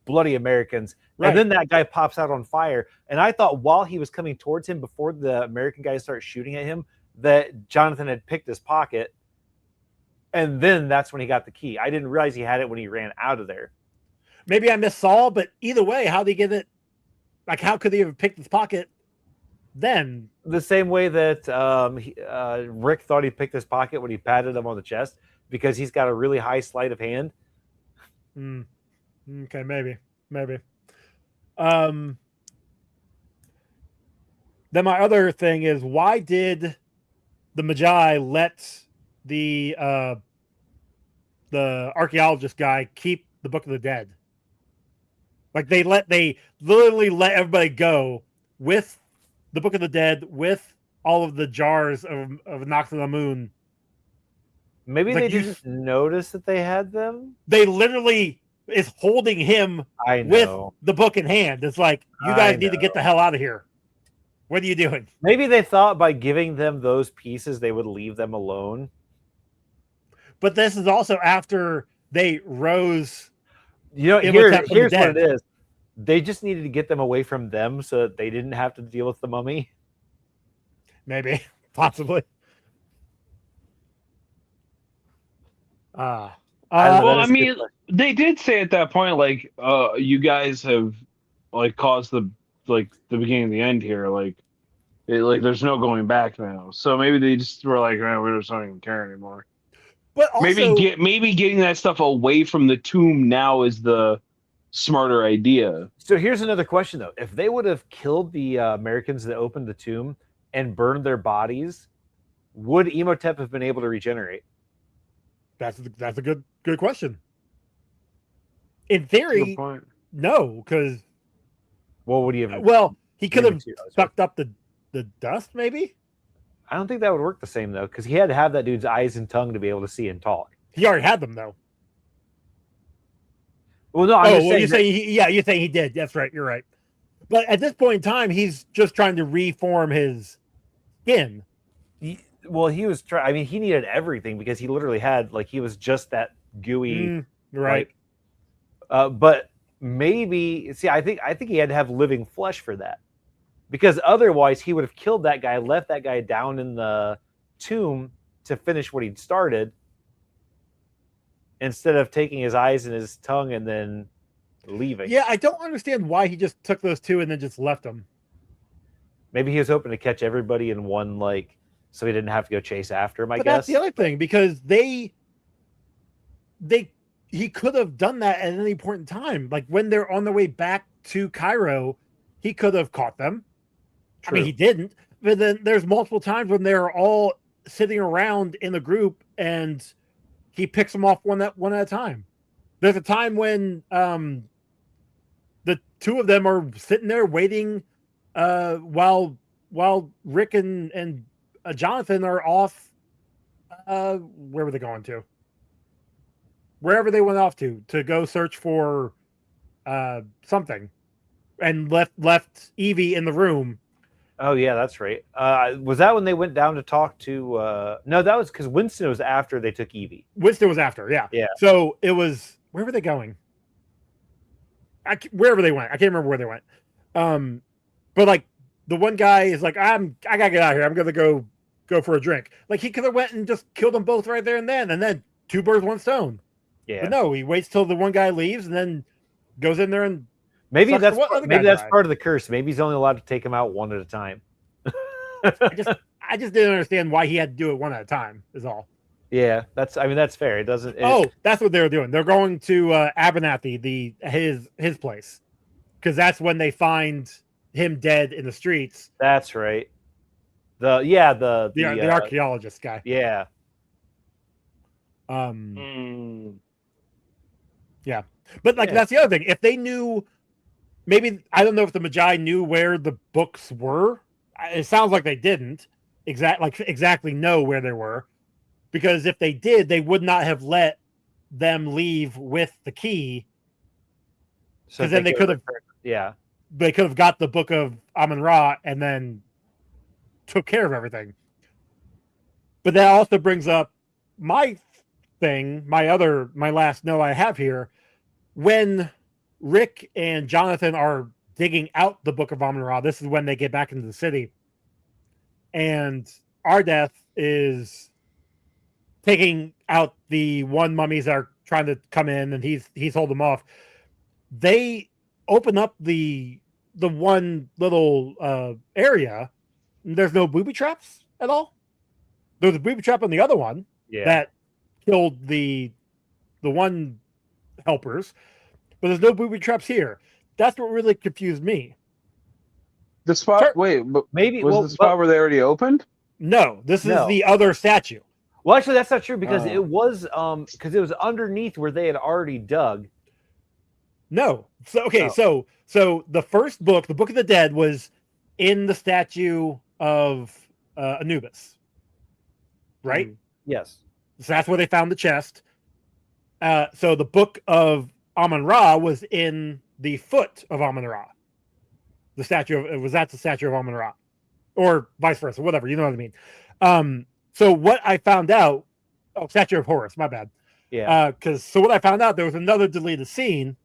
Speaker 3: bloody Americans. Right. And then that guy pops out on fire. And I thought while he was coming towards him before the American guys start shooting at him, that Jonathan had picked his pocket. And then that's when he got the key. I didn't realize he had it when he ran out of there.
Speaker 1: Maybe I missaw, but either way, how did he get it? Like, how could he have picked his pocket then?
Speaker 3: The same way that Rick thought he picked his pocket when he patted him on the chest, because he's got a really high sleight of hand.
Speaker 1: Okay, maybe. Then my other thing is, why did the Magi let the archaeologist guy keep the Book of the Dead? Like they literally let everybody go with the Book of the Dead, with all of the jars of Nox on the Moon.
Speaker 3: Maybe they didn't notice that they had them.
Speaker 1: They literally is holding him with the book in hand. It's like, you guys need to get the hell out of here. What are you doing?
Speaker 3: Maybe they thought by giving them those pieces, they would leave them alone.
Speaker 1: But this is also after they rose.
Speaker 3: Here's what it is. They just needed to get them away from them so that they didn't have to deal with the mummy.
Speaker 1: Maybe. Possibly.
Speaker 2: Well, I mean, they did say at that point, like, you guys have like caused the beginning and the end here. Like, there's no going back now. So maybe they just were like, man, we just don't even care anymore.
Speaker 1: But also,
Speaker 2: maybe getting that stuff away from the tomb now is the smarter idea.
Speaker 3: So here's another question though: if they would have killed the Americans that opened the tomb and burned their bodies, would Imhotep have been able to regenerate?
Speaker 1: That's a good question. In theory, no, because
Speaker 3: what would he have?
Speaker 1: Well, He could have sucked up the dust, maybe.
Speaker 3: I don't think that would work the same though, because he had to have that dude's eyes and tongue to be able to see and talk.
Speaker 1: He already had them though.
Speaker 3: Well, no,
Speaker 1: you're saying he did. That's right. You're right. But at this point in time, he's just trying to reform his skin.
Speaker 3: He was trying. I mean, he needed everything because he literally had he was just that gooey,
Speaker 1: right?
Speaker 3: But maybe I think he had to have living flesh for that, because otherwise he would have killed that guy, left that guy down in the tomb to finish what he'd started, instead of taking his eyes and his tongue and then leaving.
Speaker 1: Yeah, I don't understand why he just took those two and then just left them.
Speaker 3: Maybe he was hoping to catch everybody in one, so he didn't have to go chase after him, I guess.
Speaker 1: That's the other thing, because he could have done that at any point in time. Like when they're on their way back to Cairo, he could have caught them. True. I mean, he didn't. But then there's multiple times when they're all sitting around in the group and he picks them off one at a time. There's a time when the two of them are sitting there waiting while Rick and Jonathan are off. Where were they going to? Wherever they went off to go search for something, and left Evie in the room.
Speaker 3: Oh yeah, that's right. Was that when they went down to talk to? No, that was because Winston was after they took Evie.
Speaker 1: Winston was after, yeah.
Speaker 3: Yeah.
Speaker 1: So it was, where were they going? Wherever they went, I can't remember where they went. But the one guy is I gotta get out of here. I'm gonna go for a drink. He could have went and just killed them both right there and then two birds, one stone.
Speaker 3: Yeah.
Speaker 1: But no, he waits till the one guy leaves and then goes in there and
Speaker 3: maybe that's part of the curse. Maybe he's only allowed to take them out one at a time.
Speaker 1: I just didn't understand why he had to do it one at a time. Is all.
Speaker 3: Yeah, that's fair. It doesn't.
Speaker 1: That's what they were doing. They're going to Abernathy, his place, because that's when they find him dead in the streets.
Speaker 3: That's right. The
Speaker 1: archaeologist guy.
Speaker 3: Yeah.
Speaker 1: Yeah, but that's the other thing. If they knew, maybe I don't know if the Magi knew where the books were. It sounds like they didn't exactly know where they were, because if they did, they would not have let them leave with the key. Because then they could have, they could have got the book of Amun-Ra and then took care of everything. But that also brings up my last note I have here. When Rick and Jonathan are digging out the book of Amun-Ra, this is when they get back into the city, and Ardeth is taking out the one mummies that are trying to come in, and he's holding them off. They open up the one little area. There's no booby traps at all. There's a booby trap on the other one that killed the one helpers, but there's no booby traps here. That's what really confused me.
Speaker 2: The spot. Wait, but maybe was the spot where they already opened?
Speaker 1: No, this is the other statue.
Speaker 3: Well, actually, that's not true, because it was underneath where they had already dug.
Speaker 1: No, so the first book, the Book of the Dead, was in the statue of Anubis, right?
Speaker 3: Yes.
Speaker 1: So that's where they found the chest. So the book of Amun-Ra was in the foot of Amun-Ra. The statue of the statue of Amun-Ra, or vice versa, whatever. You know what I mean? So what I found out, statue of Horus, my bad.
Speaker 3: Yeah.
Speaker 1: So what I found out, there was another deleted scene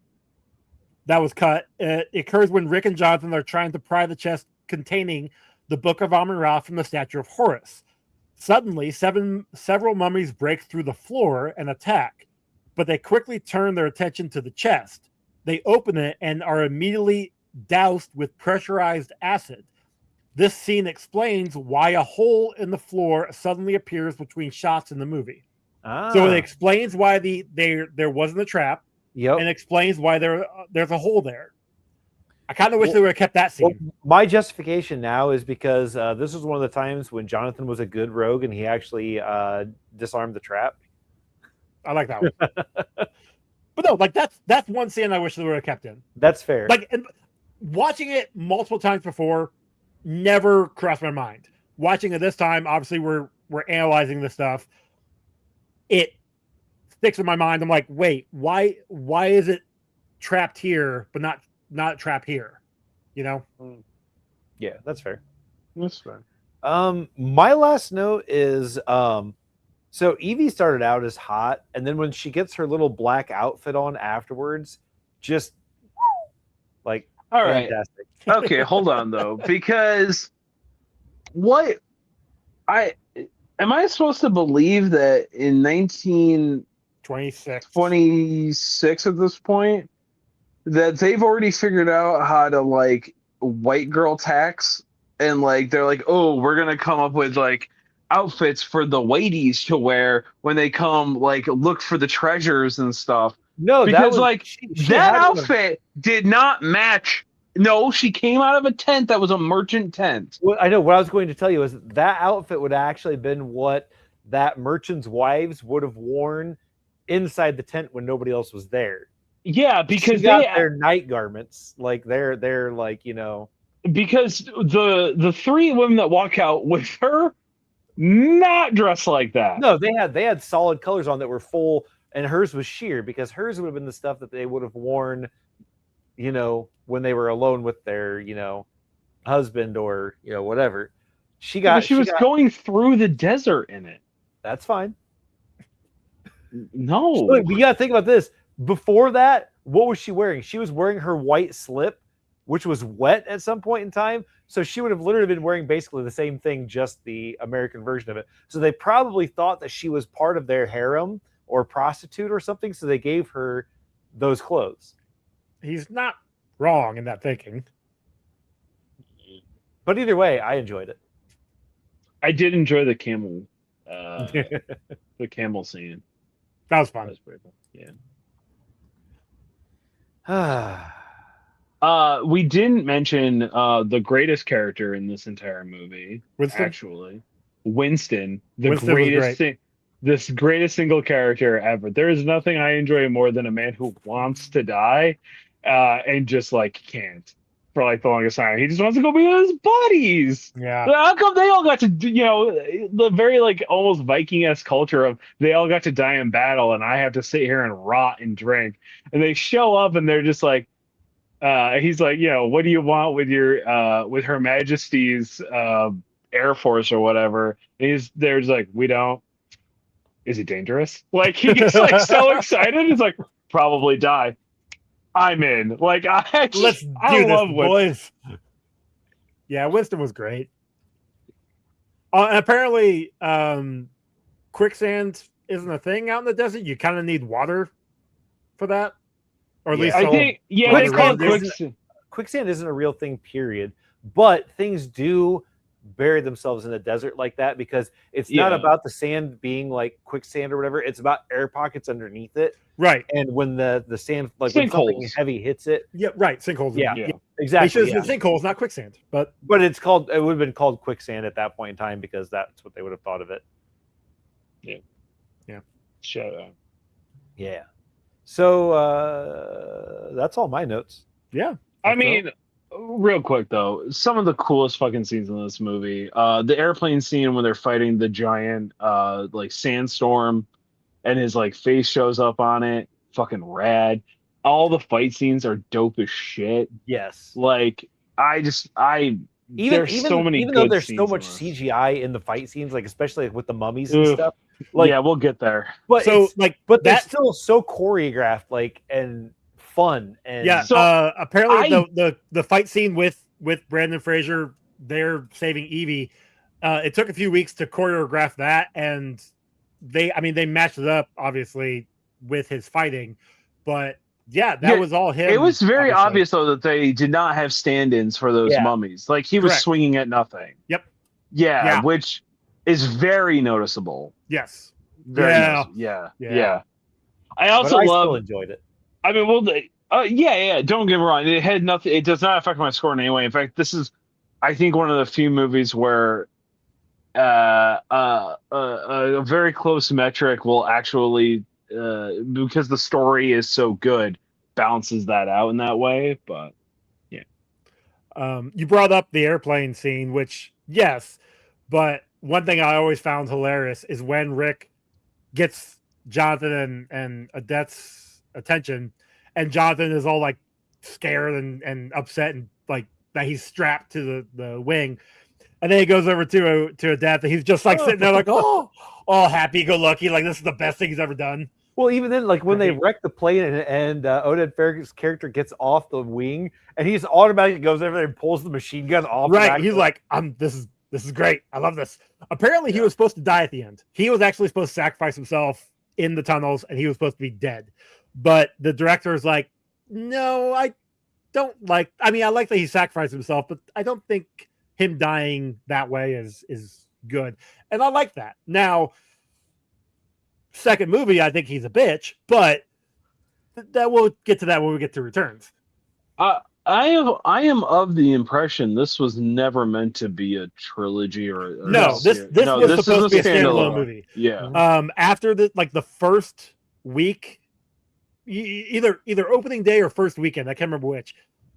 Speaker 1: that was cut. It occurs when Rick and Jonathan are trying to pry the chest containing the book of Amun-Ra from the statue of Horus. Suddenly, several mummies break through the floor and attack, but they quickly turn their attention to the chest. They open it and are immediately doused with pressurized acid. This scene explains why a hole in the floor suddenly appears between shots in the movie. So it explains why there wasn't a trap, and explains why there's a hole there. I kind of wish they would have kept that scene.
Speaker 3: Well, my justification now is because this was one of the times when Jonathan was a good rogue and he actually disarmed the trap.
Speaker 1: I like that one. But no, that's one scene I wish they would have kept in.
Speaker 3: That's fair.
Speaker 1: watching it multiple times before never crossed my mind. Watching it this time, obviously we're analyzing this stuff. It sticks in my mind. I'm like, wait, why is it trapped here but not trapped here? You know?
Speaker 3: Yeah, that's fair.
Speaker 2: That's fair.
Speaker 3: My last note is so Evie started out as hot, and then when she gets her little black outfit on afterwards, just like
Speaker 2: all right.
Speaker 3: fantastic.
Speaker 2: Okay, hold on though, because what am I supposed to believe that in 1926 at this point that they've already figured out how to like white girl tax, and like they're like, oh, we're gonna come up with like outfits for the whiteys to wear when they come like look for the treasures and stuff.
Speaker 3: No,
Speaker 2: because that outfit did not match. No, she came out of a tent that was a merchant tent.
Speaker 3: Well, I know what I was going to tell you is that outfit would actually been what that merchant's wives would have worn inside the tent when nobody else was there.
Speaker 2: Yeah, because
Speaker 3: they got their night garments, like they're like, you know,
Speaker 2: because the three women that walk out with her not dressed like that.
Speaker 3: No, they had solid colors on that were full, and hers was sheer because hers would have been the stuff that they would have worn, you know, when they were alone with their, you know, husband or, you know, whatever. She was
Speaker 2: going through the desert in it.
Speaker 3: That's fine.
Speaker 2: No.
Speaker 3: But you gotta think about this. Before that, what was she wearing? She was wearing her white slip, which was wet at some point in time. So she would have literally been wearing basically the same thing, just the American version of it. So they probably thought that she was part of their harem or prostitute or something. So they gave her those clothes.
Speaker 1: He's not wrong in that thinking.
Speaker 3: But either way, I enjoyed it.
Speaker 2: I did enjoy the camel, the camel scene.
Speaker 1: That was fun.
Speaker 2: That was pretty cool.
Speaker 3: Yeah.
Speaker 2: We didn't mention the greatest character in this entire movie.
Speaker 1: Winston?
Speaker 2: Actually, Winston,
Speaker 1: Winston
Speaker 2: this greatest single character ever. There is nothing I enjoy more than a man who wants to die, and just like can't for like the longest time. He just wants to go be with his buddies.
Speaker 1: Yeah.
Speaker 2: How come they all got to, you know, the very like almost Viking-esque culture of they all got to die in battle, and I have to sit here and rot and drink. And they show up and they're just like, he's like, you know, what do you want with your with Her Majesty's Air Force or whatever? And they're just like, we don't. Is it dangerous? Like he gets like so excited. He's like, probably die. I'm in. Like
Speaker 1: let's do this, boys. Yeah, Winston was great. And apparently, quicksand isn't a thing out in the desert. You kind of need water for that, or at least
Speaker 2: I think. Yeah, they call it quicksand.
Speaker 3: Quicksand isn't a real thing, period. But things do bury themselves in the desert like that because it's not about the sand being like quicksand or whatever. It's about air pockets underneath it.
Speaker 1: Right.
Speaker 3: And when the sand, like when something heavy hits it.
Speaker 1: Yeah, right. Sinkholes.
Speaker 3: Yeah. Exactly.
Speaker 1: It's sinkholes, not quicksand. But
Speaker 3: it would have been called quicksand at that point in time because that's what they would have thought of it.
Speaker 2: Yeah. Yeah. Shout out.
Speaker 3: Yeah. So that's all my notes.
Speaker 1: Yeah.
Speaker 2: I mean, real quick though, some of the coolest fucking scenes in this movie. The airplane scene when they're fighting the giant like sandstorm and his like face shows up on it. Fucking rad. All the fight scenes are dope as shit.
Speaker 3: Yes.
Speaker 2: Like there's so many
Speaker 3: even though there's so much CGI in the fight scenes, like especially with the mummies and stuff.
Speaker 2: Like, yeah, we'll get there.
Speaker 3: But they're still so choreographed, like, and fun. And
Speaker 1: yeah. So apparently the fight scene with Brandon Fraser, they're saving Evie. It took a few weeks to choreograph that, and they matched it up obviously with his fighting, but yeah, that was all him.
Speaker 2: It was very obvious though that they did not have stand-ins for those mummies. Like he was swinging at nothing.
Speaker 1: Yep.
Speaker 2: Yeah, which is very noticeable.
Speaker 1: Yes.
Speaker 2: Very yeah. I also
Speaker 3: still enjoyed it.
Speaker 2: I mean, well, don't get me wrong. It had nothing. It does not affect my score in any way. In fact, this is, I think, one of the few movies where a very close metric will actually, because the story is so good, balances that out in that way. But
Speaker 1: You brought up the airplane scene, which yes, but one thing I always found hilarious is when Rick gets Jonathan and Odette's attention, and Jonathan is all like scared and upset and like that he's strapped to the wing, and then he goes over to Odette and he's just like sitting there like all happy go lucky, like this is the best thing he's ever done.
Speaker 3: Well, even then, like when they wreck the plane and Odette Ferrick's character gets off the wing, and he just automatically goes over there and pulls the machine gun off.
Speaker 1: Right, he's like, This is great. I love this. Apparently, he was supposed to die at the end. He was actually supposed to sacrifice himself in the tunnels, and he was supposed to be dead. But the director is like, no, I don't like. I mean, I like that he sacrificed himself, but I don't think him dying that way is good. And I like that. Now, second movie, I think he's a bitch, but that we'll get to that when we get to Returns.
Speaker 2: I am of the impression this was never meant to be a trilogy or
Speaker 1: no. This was supposed to be a standalone movie.
Speaker 2: Yeah.
Speaker 1: After the first week, either opening day or first weekend, I can't remember which.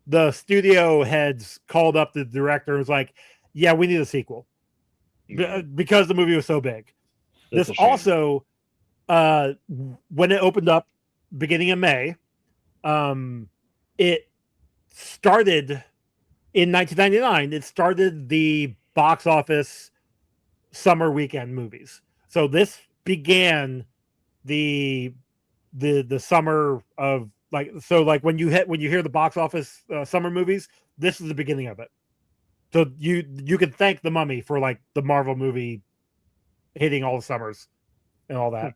Speaker 1: The studio heads called up the director and was like, "Yeah, we need a sequel because the movie was so big." This also, when it opened up, beginning of May, it started in 1999. It started the box office summer weekend movies. So this began the summer of when you hear the box office summer movies, this is the beginning of it. So you can thank The Mummy for like the Marvel movie hitting all the summers and all that.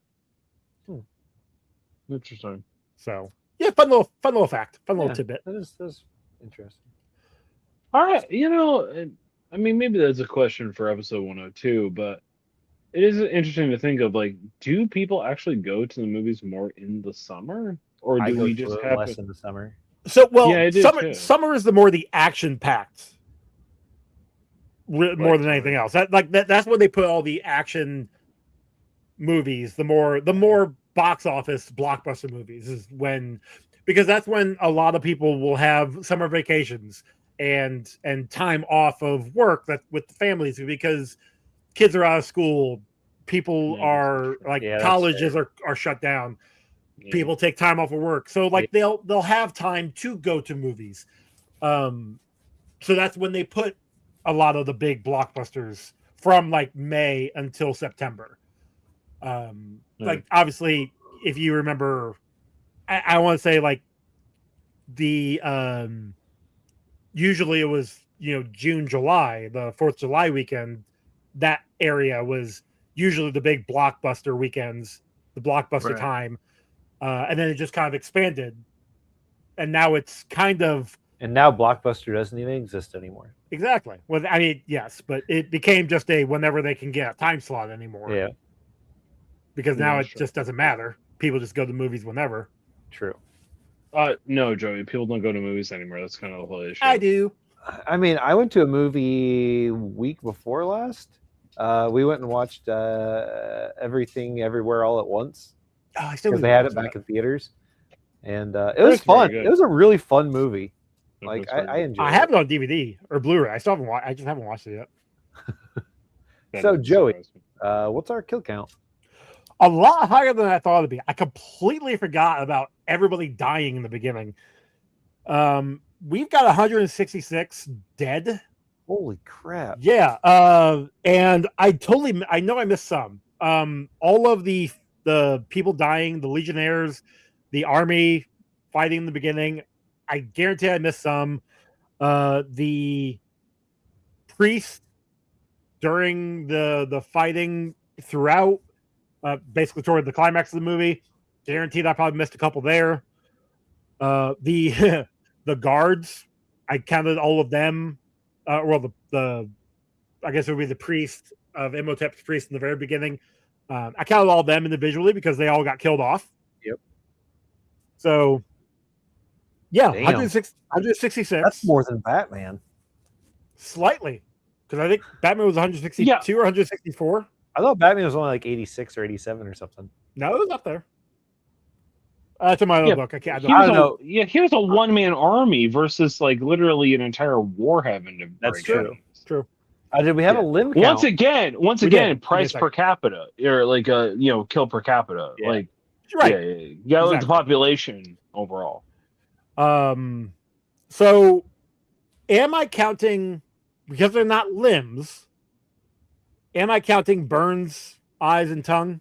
Speaker 2: Interesting.
Speaker 1: So yeah, fun little fact, fun little tidbit.
Speaker 3: That is interesting.
Speaker 2: All right, I mean, maybe that's a question for episode 102, but it is interesting to think of, like, do people actually go to the movies more in the summer, or do we just have
Speaker 3: less in the summer?
Speaker 1: So, summer is the action packed, more than anything else. That's when they put all the action movies. The more box office blockbuster movies is when, because that's when a lot of people will have summer vacations and time off of work that with the families, because kids are out of school, people are like colleges are shut down, people take time off of work, so like they'll have time to go to movies. So that's when they put a lot of the big blockbusters from like May until September. Like obviously, if you remember, I want to say like the usually it was June, July, the 4th of July weekend. That area was usually the big blockbuster weekends, the blockbuster time, and then it just kind of expanded, and now it's kind of.
Speaker 3: And now Blockbuster doesn't even exist anymore.
Speaker 1: Exactly. Well, I mean, yes, but it became just a whenever they can get a time slot anymore.
Speaker 3: Yeah.
Speaker 1: Because now it just doesn't matter. People just go to movies whenever.
Speaker 3: True.
Speaker 2: No, Joey, people don't go to movies anymore. That's kind of the whole issue.
Speaker 1: I do.
Speaker 3: I mean, I went to a movie week before last. We went and watched Everything Everywhere All at Once.
Speaker 1: Oh, I still
Speaker 3: because they had it back in theaters, and it was fun. It was a really fun movie. Like I enjoyed.
Speaker 1: I have it on DVD or Blu-ray. I just haven't watched it
Speaker 3: yet. So Joey, what's our kill count?
Speaker 1: A lot higher than I thought it'd be. I completely forgot about everybody dying in the beginning. We've got 166 dead.
Speaker 3: Holy crap!
Speaker 1: Yeah, and I know I missed some. All of the people dying, the Legionnaires, the army fighting in the beginning. I guarantee I missed some. The priest during the fighting throughout, basically toward the climax of the movie. Guaranteed I probably missed a couple there. The guards, I counted all of them. The I guess it would be the priest of Imhotep's priest in the very beginning. I counted all of them individually because they all got killed off.
Speaker 3: Yep.
Speaker 1: So, yeah, 166.
Speaker 3: That's more than Batman.
Speaker 1: Slightly, because I think Batman was 162 or 164.
Speaker 3: I thought Batman was only like 86 or 87 or something.
Speaker 1: No, it was up there. That's in my
Speaker 2: Yeah,
Speaker 1: own book. I can't.
Speaker 2: He
Speaker 1: I
Speaker 2: was
Speaker 1: don't know.
Speaker 2: Yeah, he was a one-man army versus like literally an entire war having to
Speaker 3: That's
Speaker 2: break
Speaker 3: true.
Speaker 2: in.
Speaker 1: True.
Speaker 3: Did we have a limb
Speaker 2: Once
Speaker 3: count?
Speaker 2: again, price per capita or like kill per capita.
Speaker 3: Yeah.
Speaker 2: Like
Speaker 1: Right.
Speaker 2: you gotta look at the population overall.
Speaker 1: So am I counting, because they're not limbs, am I counting burns, eyes, and tongue?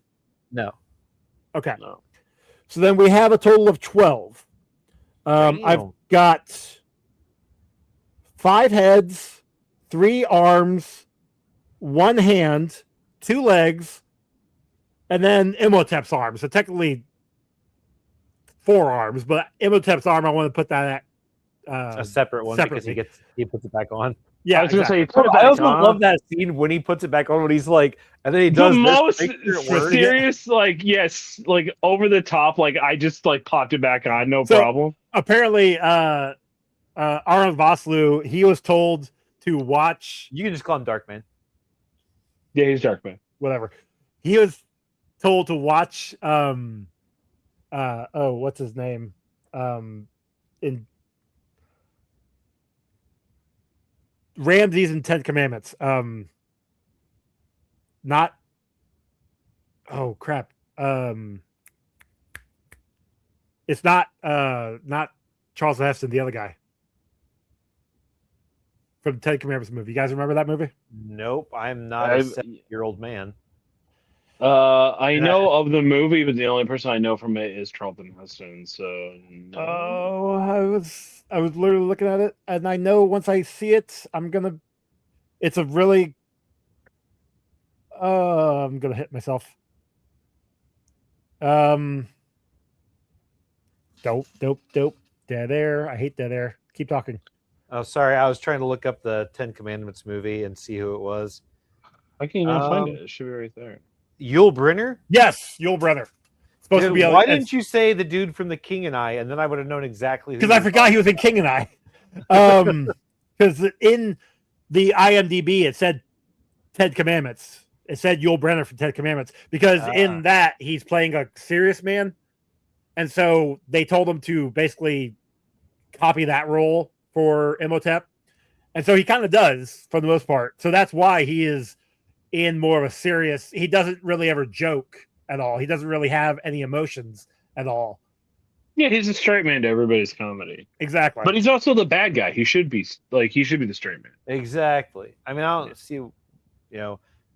Speaker 3: No.
Speaker 1: Okay.
Speaker 2: No.
Speaker 1: So then we have a total of 12. I've got 5 heads, 3 arms, 1 hand, 2 legs, and then Imhotep's arm. So technically 4 arms, but Imhotep's arm, I want to put that at
Speaker 3: a separate one
Speaker 1: separately.
Speaker 3: because he puts it back on.
Speaker 1: Yeah,
Speaker 2: I was gonna say,
Speaker 3: I also love that scene when he puts it back on when he's like, and then he does
Speaker 2: the most
Speaker 3: sure
Speaker 2: serious, like yes, like over the top, like I just like popped it back on, no problem.
Speaker 1: Apparently, Aaron Vosloo, he was told to watch.
Speaker 3: You can just call him Darkman.
Speaker 2: Yeah, he's Darkman.
Speaker 1: Whatever. He was told to watch. What's his name? In Ramses and 10 Commandments. Not. Oh crap. It's not Charles Heston, the other guy from the 10 Commandments movie. You guys remember that movie?
Speaker 3: Nope, I'm not a 7-year-old man.
Speaker 2: I know of the movie, but the only person I know from it is Charlton Heston. So no.
Speaker 1: Oh, I was literally looking at it, and I know once I see it, it's a really. I'm gonna hit myself. Dope. Dead air. I hate dead air. Keep talking.
Speaker 3: Oh, sorry. I was trying to look up the 10 Commandments movie and see who it was.
Speaker 2: I can't even find it. It should be right there.
Speaker 3: Yul Brynner?
Speaker 1: Yes, Yul Brynner.
Speaker 3: Supposed to be. Why didn't you say the dude from The King and I, and then I would have known exactly who?
Speaker 1: Because I forgot he was in King and I. Because in the IMDb it said 10 Commandments. It said Yul Brynner from 10 Commandments because in that he's playing a serious man, and so they told him to basically copy that role for Imhotep, and so he kind of does for the most part. So that's why he is in more of a serious. He doesn't really ever joke at all. He doesn't really have any emotions at all.
Speaker 2: Yeah, he's a straight man to everybody's comedy.
Speaker 1: Exactly.
Speaker 2: But he's also the bad guy. He should be the straight man.
Speaker 3: Exactly. I mean, I don't see,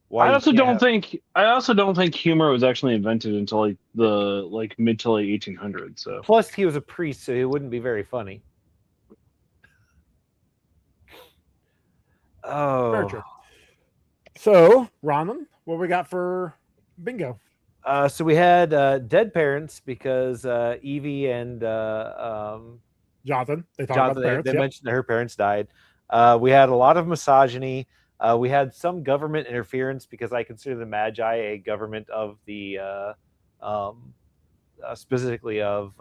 Speaker 3: why.
Speaker 2: I also don't think humor was actually invented until like the mid to late 1800s. So
Speaker 3: plus he was a priest, so he wouldn't be very funny. Oh.
Speaker 1: Very true. So, Ronan, what we got for bingo?
Speaker 3: So we had dead parents because Evie and
Speaker 1: Jonathan. They talked about the parents.
Speaker 3: They mentioned that her parents died. We had a lot of misogyny. We had some government interference because I consider the Magi a government of the specifically of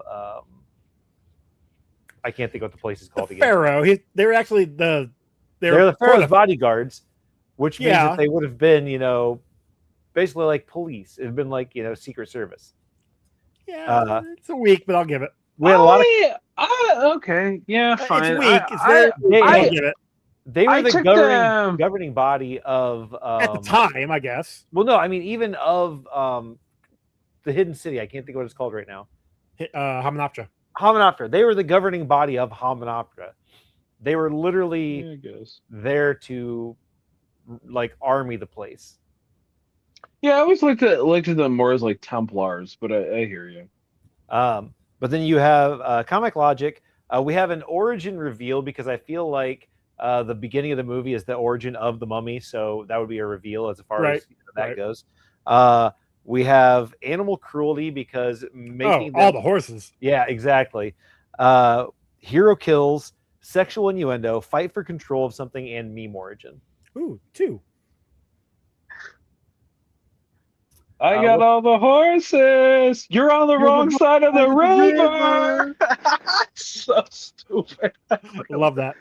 Speaker 3: I can't think what the place is called again.
Speaker 1: Pharaoh. They're actually they're
Speaker 3: the Pharaoh's bodyguards, which means that they would have been, basically like police. It'd been like, Secret Service.
Speaker 1: Yeah, it's a week, but I'll give it.
Speaker 3: We had a lot of.
Speaker 2: Okay, yeah, fine.
Speaker 1: It's weak. I'll give it.
Speaker 3: They were the governing body of
Speaker 1: at the time, I guess.
Speaker 3: Well, no, I mean even of the Hidden City. I can't think of what it's called right now.
Speaker 1: Hamunaptra.
Speaker 3: Hamunaptra. They were the governing body of Hamunaptra. They were literally there to army the place.
Speaker 2: Yeah, I always looked at them more as like Templars, but I hear you.
Speaker 3: But then you have Comic Logic. We have an origin reveal because I feel like the beginning of the movie is the origin of the mummy, so that would be a reveal as far as that goes. We have animal cruelty because making
Speaker 1: all the horses.
Speaker 3: Yeah, exactly. Hero kills, sexual innuendo, fight for control of something, and meme origin.
Speaker 1: Ooh, 2.
Speaker 2: I got all the horses. You're on the wrong side of the river. So stupid.
Speaker 1: Love that.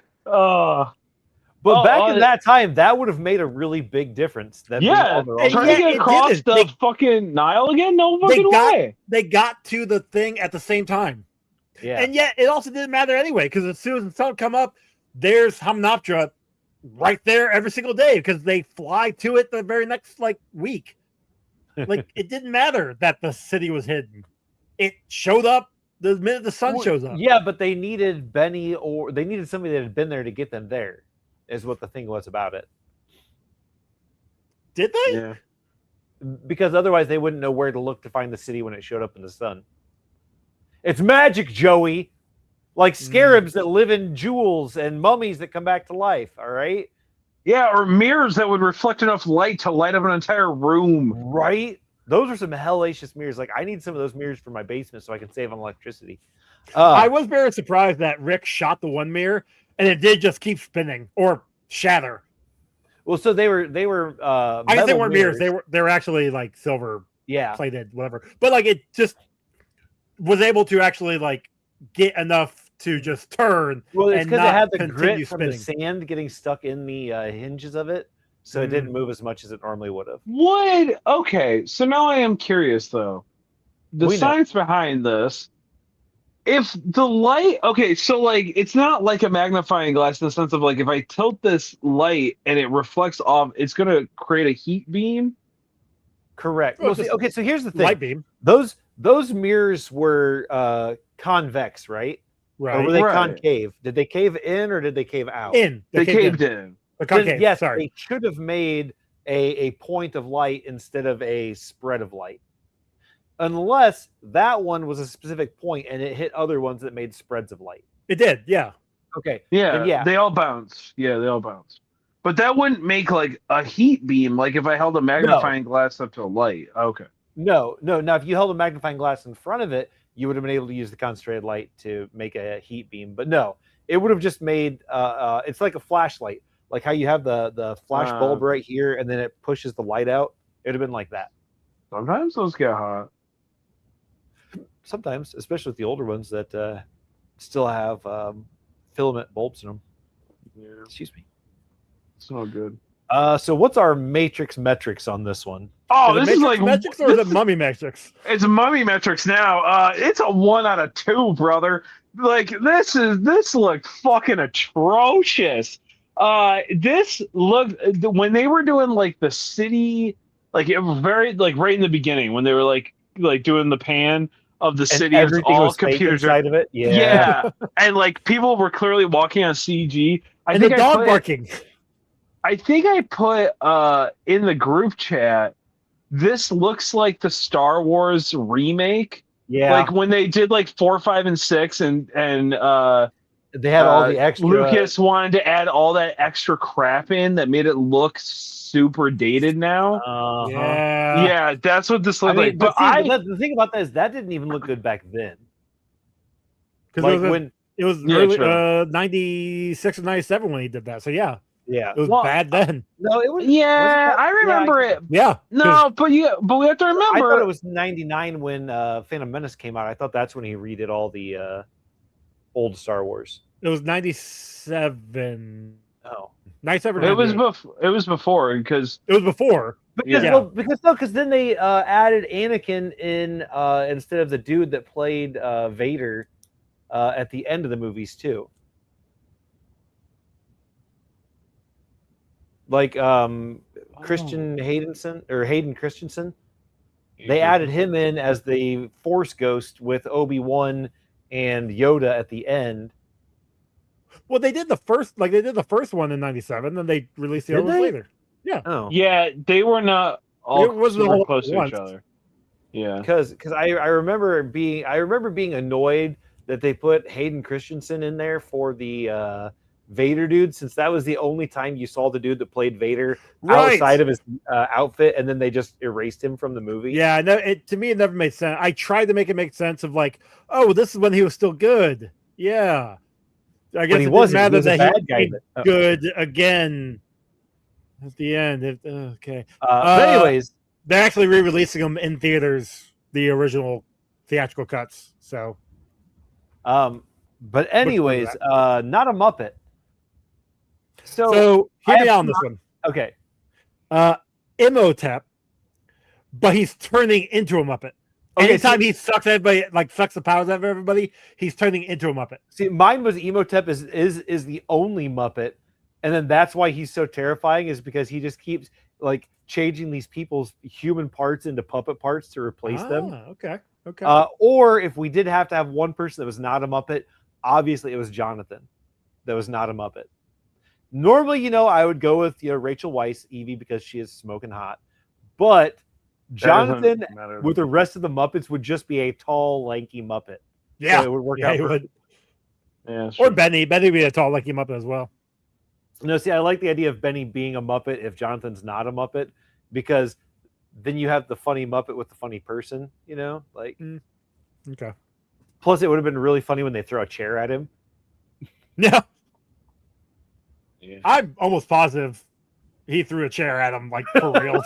Speaker 3: But back in that time, that would have made a really big difference. That
Speaker 2: trying to get across the fucking Nile again? No fucking way.
Speaker 1: They got to the thing at the same time.
Speaker 3: Yeah.
Speaker 1: And yet it also didn't matter anyway, because as soon as the sun come up, there's Hamunaptra right there every single day because they fly to it the very next week. It didn't matter that the city was hidden. It showed up the minute the sun shows up.
Speaker 3: Yeah, but they needed Benny, or they needed somebody that had been there to get them there, is what the thing was about it.
Speaker 1: Did they?
Speaker 2: Yeah.
Speaker 3: Because otherwise they wouldn't know where to look to find the city when it showed up in the sun. It's magic, Joey. Like scarabs that live in jewels and mummies that come back to life, all right?
Speaker 2: Yeah, or mirrors that would reflect enough light to light up an entire room.
Speaker 3: Right? Those are some hellacious mirrors. Like, I need some of those mirrors for my basement so I can save on electricity.
Speaker 1: I was very surprised that Rick shot the one mirror and it did just keep spinning or shatter.
Speaker 3: Well, so they were
Speaker 1: I guess they weren't mirrors. They were actually like silver plated, whatever. But it just was able to actually get enough to just turn.
Speaker 3: Well, it's because it had the grit
Speaker 1: spinning.
Speaker 3: from the sand getting stuck in the hinges of it, so it didn't move as much as it normally would have.
Speaker 2: Okay, so now I am curious though. The science behind this. If the light, so it's not like a magnifying glass in the sense of if I tilt this light and it reflects off, it's gonna create a heat beam.
Speaker 3: Correct. Well, so here's the thing.
Speaker 1: Light beam.
Speaker 3: Those mirrors were convex, right?
Speaker 1: Right.
Speaker 3: Or were they concave? Did they cave in or did they cave out?
Speaker 1: In.
Speaker 2: They caved in.
Speaker 1: Concave,
Speaker 3: yes,
Speaker 1: sorry.
Speaker 3: They should have made a point of light instead of a spread of light. Unless that one was a specific point and it hit other ones that made spreads of light.
Speaker 1: It did, yeah.
Speaker 3: Okay.
Speaker 2: Yeah, they all bounce. Yeah, they all bounce. But that wouldn't make a heat beam if I held a magnifying glass up to a light. Okay.
Speaker 3: No. Now, if you held a magnifying glass in front of it, you would have been able to use the concentrated light to make a heat beam. But no, it would have just made it's like a flashlight, like how you have the flash bulb right here, and then it pushes the light out. It would have been like that.
Speaker 2: Sometimes those get hot.
Speaker 3: Sometimes, especially with the older ones that still have filament bulbs in them.
Speaker 2: Yeah.
Speaker 3: Excuse me.
Speaker 2: It's not good.
Speaker 3: So what's our matrix metrics on this one?
Speaker 2: Oh, this is
Speaker 1: metrics or is it mummy metrics?
Speaker 2: It's mummy metrics now. It's a 1 out of 2, brother. This looked fucking atrocious. This looked when they were doing the city, it was very right in the beginning when they were doing the pan of the city.
Speaker 3: Everything
Speaker 2: all
Speaker 3: was
Speaker 2: computers
Speaker 3: inside of it.
Speaker 2: Yeah. And people were clearly walking on CG.
Speaker 1: And the dog barking.
Speaker 2: I think I put in the group chat, this looks like the Star Wars remake.
Speaker 3: Yeah.
Speaker 2: When they did 4, 5, and 6 and
Speaker 3: they had all the extra.
Speaker 2: Lucas wanted to add all that extra crap in that made it look super dated now. Yeah, that's what this looked like.
Speaker 3: But the thing about that is that didn't even look good back then.
Speaker 1: Because it was early 96 or 97 when he did that. So yeah.
Speaker 3: Yeah,
Speaker 1: it was bad then.
Speaker 3: No, it was.
Speaker 2: Yeah, I remember it.
Speaker 1: Yeah,
Speaker 2: no, but we have to remember.
Speaker 3: I thought it was 99 when Phantom Menace came out. I thought that's when he redid all the old Star Wars.
Speaker 1: It was 97.
Speaker 3: Oh,
Speaker 1: 97.
Speaker 2: It was before because
Speaker 1: it was before.
Speaker 3: Because then they added Anakin in instead of the dude that played Vader at the end of the movies too. Hayden Christensen. They added him in as the Force ghost with Obi-Wan and Yoda at the end.
Speaker 1: Well, they did the first one in 97, and they released the other ones later. Yeah.
Speaker 3: Oh.
Speaker 2: Yeah, they were not all super close to each other. Yeah.
Speaker 3: Because I remember being annoyed that they put Hayden Christensen in there for the Vader dude, since that was the only time you saw the dude that played Vader outside of his outfit, and then they just erased him from the movie.
Speaker 1: Yeah, no, to me it never made sense. I tried to make it make sense of this is when he was still good. Yeah, I guess it didn't matter that he was good again at the end. Okay,
Speaker 3: but anyways,
Speaker 1: they're actually re-releasing them in theaters, the original theatrical cuts. So,
Speaker 3: but anyways, not a Muppet.
Speaker 1: So hear me out on this one.
Speaker 3: Okay.
Speaker 1: Imhotep, but he's turning into a Muppet.
Speaker 3: Okay,
Speaker 1: Anytime he sucks everybody, like sucks the powers out of everybody, he's turning into a Muppet.
Speaker 3: See, mine was Imhotep is the only Muppet, and then that's why he's so terrifying, is because he just keeps like changing these people's human parts into puppet parts to replace them.
Speaker 1: Okay.
Speaker 3: Or if we did have to have one person that was not a Muppet, obviously it was Jonathan that was not a Muppet. Normally, I would go with Rachel Weisz, Evie, because she is smoking hot, but Jonathan with the rest of the Muppets would just be a tall, lanky Muppet.
Speaker 1: Yeah,
Speaker 3: so it would work out.
Speaker 1: He would. Yeah, or Benny. Benny would be a tall, lanky Muppet as well.
Speaker 3: No, see, I like the idea of Benny being a Muppet if Jonathan's not a Muppet, because then you have the funny Muppet with the funny person.
Speaker 1: Okay.
Speaker 3: Plus, it would have been really funny when they throw a chair at him.
Speaker 1: Yeah. I'm almost positive he threw a chair at him, like for reals.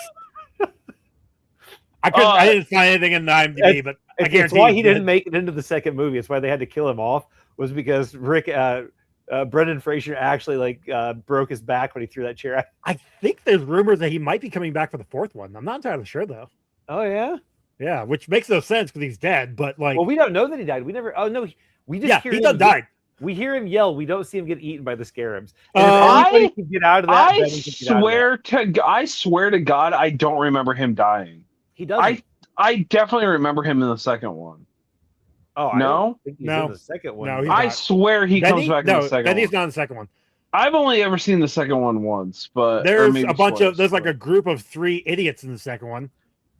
Speaker 1: I didn't find anything in the IMDb, but I guarantee
Speaker 3: it's why he didn't make it into the second movie. It's why they had to kill him off, was because Brendan Fraser actually broke his back when he threw that chair at him.
Speaker 1: I think there's rumors that he might be coming back for the fourth one. I'm not entirely sure though.
Speaker 3: Oh yeah,
Speaker 1: yeah, which makes no sense because he's dead. But
Speaker 3: well, we don't know that he died. We never. Oh no, we just hear
Speaker 1: he done died.
Speaker 3: We hear him yell. We don't see him get eaten by the scarabs. And if anybody can get out of that,
Speaker 2: I swear to God, I don't remember him dying.
Speaker 3: He doesn't.
Speaker 2: I definitely remember him in the second one.
Speaker 3: Oh,
Speaker 2: no,
Speaker 3: in the second one.
Speaker 2: No, I swear he comes back in the second one.
Speaker 1: Benny's not in the second one.
Speaker 2: I've only ever seen the second one once, but
Speaker 1: there's a bunch of like a group of 3 idiots in the second one.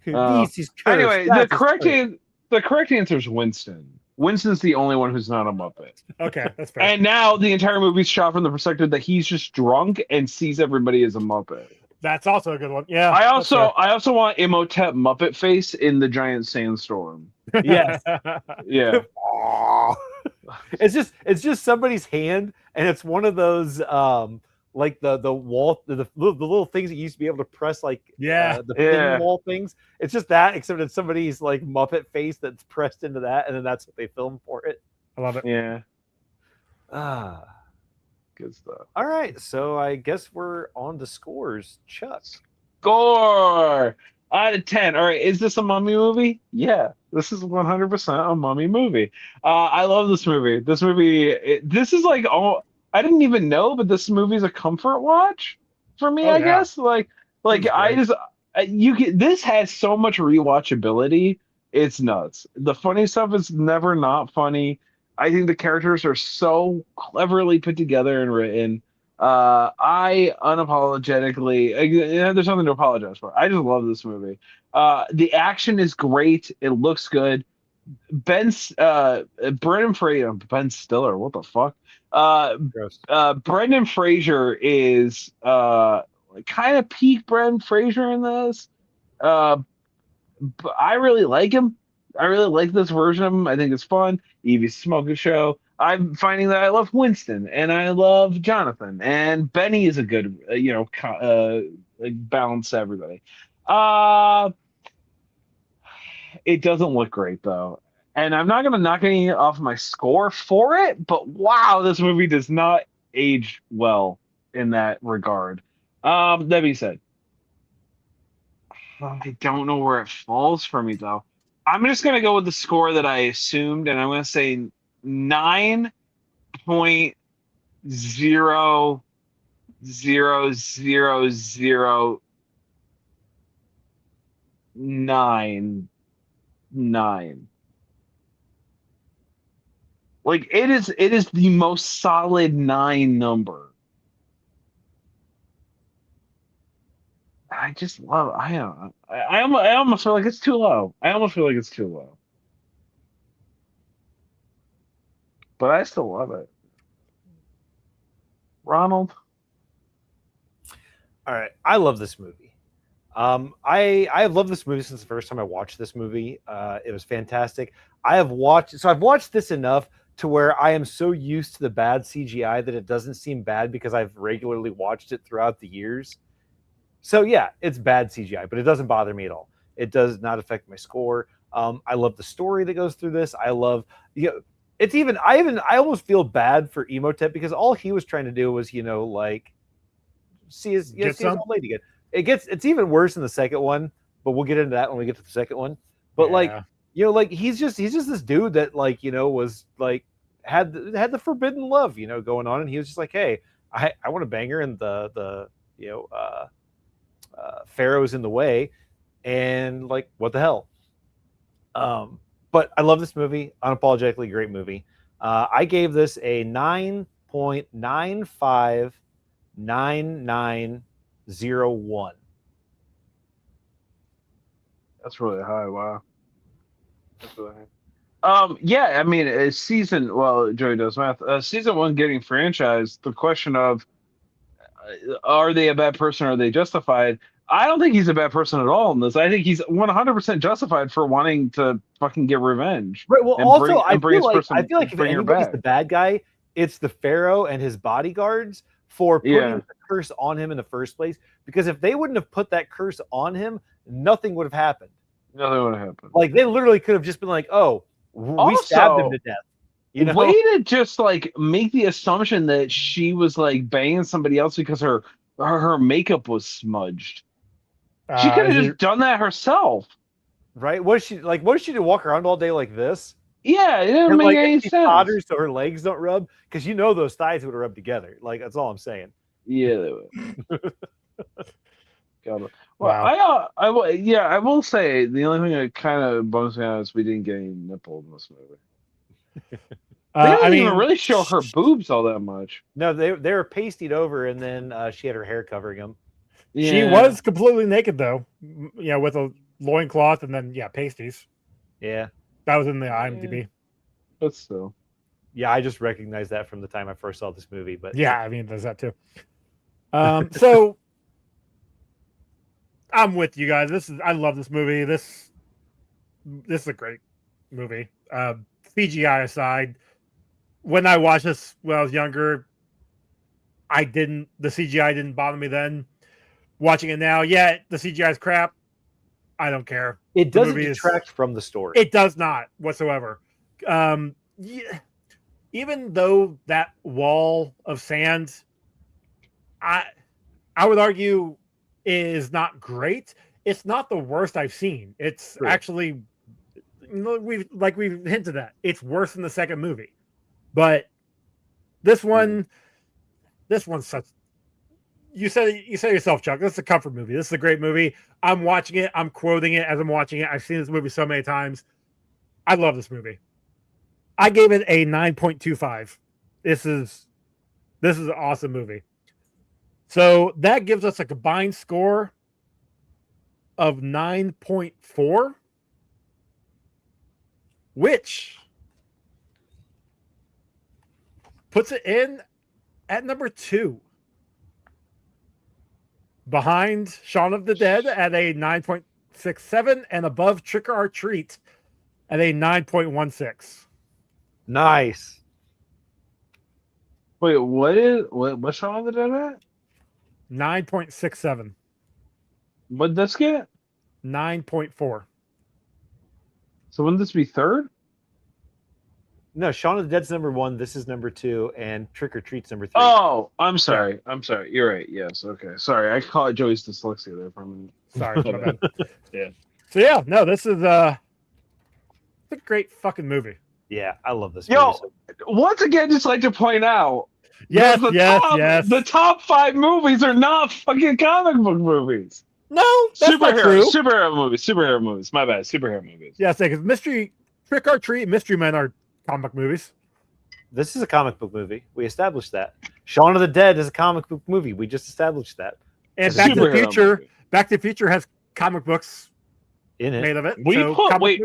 Speaker 2: Anyway, the correct answer is Winston. Winston's the only one who's not a Muppet.
Speaker 1: Okay, that's fair.
Speaker 2: And now the entire movie's shot from the perspective that he's just drunk and sees everybody as a Muppet.
Speaker 1: That's also a good one. Yeah.
Speaker 2: I also want Imhotep Muppet face in the giant sandstorm.
Speaker 3: Yes.
Speaker 2: Yeah.
Speaker 3: It's just somebody's hand, and it's one of those like the wall, the little things that you used to be able to press, the thin wall things. It's just that, except it's somebody's like Muppet face that's pressed into that, and then that's what they film for it.
Speaker 1: I love it.
Speaker 2: Yeah.
Speaker 3: Good stuff. All right, so I guess we're on to scores. Chuck.
Speaker 2: Score out of 10. All right, is this a mummy movie? Yeah, this is 100% a mummy movie. I love this movie. This movie, this is like I didn't even know, but this movie is a comfort watch for me. I guess this has so much rewatchability. It's nuts. The funny stuff is never not funny. I think the characters are so cleverly put together and written. I unapologetically, there's nothing to apologize for. I just love this movie. The action is great. It looks good. Ben Stiller, what the fuck? Brendan Fraser is kind of peak Brendan Fraser in this. But I really like him. I really like this version of him. I think it's fun. Evie's Smoking Show. I'm finding that I love Winston and I love Jonathan, and Benny is a good, balance to everybody. It doesn't look great though, and I'm not gonna knock any off my score for it. But wow, this movie does not age well in that regard. That being said, I don't know where it falls for me though. I'm just going to go with the score that I assumed, and I'm going to say 9.00099. Like it is the most solid 9 number. I just love. I almost feel like it's too low. But I still love it. Ronald.
Speaker 3: All right, I love this movie. I have loved this movie since the first time I watched this movie. It was fantastic. I've watched this enough to where I am so used to the bad CGI that it doesn't seem bad because I've regularly watched it throughout the years. So yeah, it's bad CGI, but it doesn't bother me at all. It does not affect my score. I love the story that goes through this. I love, I almost feel bad for Imhotep because all he was trying to do was, see his old lady again. It's even worse in the second one, but we'll get into that when we get to the second one. But like, you know, like he's just this dude that like, you know, was like had the forbidden love, you know, going on, and he was just like, hey, I want to bang her, and the you know Pharaoh's in the way, and like, what the hell. But I love this movie, unapologetically great movie. I gave this a 9.959901.
Speaker 2: That's really high. Wow. That's really high. Yeah, I mean, Joey does math. Season 1 getting franchised, the question of are they a bad person or are they justified? I don't think he's a bad person at all in this. I think he's 100% justified for wanting to fucking get revenge.
Speaker 3: Right. Well, also, I feel like if anybody's
Speaker 2: back.
Speaker 3: the bad guy, it's the Pharaoh and his bodyguards for putting the curse on him in the first place. Because if they wouldn't have put that curse on him, nothing would have happened.
Speaker 2: Nothing would have happened.
Speaker 3: Like, they literally could have just been like, oh, we stabbed him to death. You know?
Speaker 2: Way to just like make the assumption that she was like banging somebody else because her makeup was smudged. She could have just done that herself.
Speaker 3: Right? What is she to walk around all day like this?
Speaker 2: Yeah, it didn't make any sense.
Speaker 3: Potter so her legs don't rub, because you know those thighs would have rubbed together. Like, that's all I'm saying.
Speaker 2: Yeah, they would. Got it. Well,
Speaker 3: wow.
Speaker 2: I will say the only thing that kind of bums me out is we didn't get any nipple in this movie. They didn't even really show her boobs all that much.
Speaker 3: No, they were pasted over, and then she had her hair covering them.
Speaker 1: Yeah. She was completely naked though, you know, with a loincloth and then pasties.
Speaker 3: Yeah, that
Speaker 1: was in the IMDb.
Speaker 2: But still,
Speaker 3: yeah, I just recognized that from the time I first saw this movie. But
Speaker 1: yeah, I mean, there's that too. So I'm with you guys. I love this movie. This is a great movie. CGI aside, when I watched this when I was younger, the CGI didn't bother me then. Watching it now, the CGI is crap. I don't care.
Speaker 3: It doesn't detract from the story.
Speaker 1: It does not whatsoever. Even though that wall of sand, I would argue, is not great. It's not the worst I've seen. It's actually, you know, we've hinted at. It's worse than the second movie, but this one's such. You said it yourself, Chuck. This is a comfort movie. This is a great movie. I'm watching it. I'm quoting it as I'm watching it. I've seen this movie so many times. I love this movie. I gave it a 9.25. This is an awesome movie. So that gives us a combined score of 9.4, which puts it in at number 2. Behind Shaun of the Dead at a 9.67 and above Trick or Treat at a 9.16.
Speaker 3: Nice.
Speaker 2: Wait, what's Shaun of the Dead at?
Speaker 1: 9.67.
Speaker 2: What'd this get?
Speaker 1: 9.4.
Speaker 2: So wouldn't this be third?
Speaker 3: No, Shaun of the Dead's number 1. This is number 2, and Trick or Treat's number 3.
Speaker 2: Oh, I'm sorry. I'm sorry. You're right. Yes. Okay. Sorry, I caught Joey's dyslexia there for a minute.
Speaker 1: Sorry, my bad.
Speaker 2: Yeah.
Speaker 1: So no, this is a great fucking movie.
Speaker 3: Yeah, I love this
Speaker 2: movie.
Speaker 3: Yo,
Speaker 2: once again, just like to point out.
Speaker 1: Yes.
Speaker 2: The top 5 movies are not fucking comic book movies.
Speaker 1: No, that's not true.
Speaker 2: Superhero movies. My bad. Superhero movies.
Speaker 1: Yeah, because Trick or Treat, Mystery Men are comic movies.
Speaker 3: This is a comic book movie. We established that. Shaun of the Dead is a comic book movie. We just established that.
Speaker 1: And Back to the Future has comic books
Speaker 3: in it.
Speaker 1: Made of it.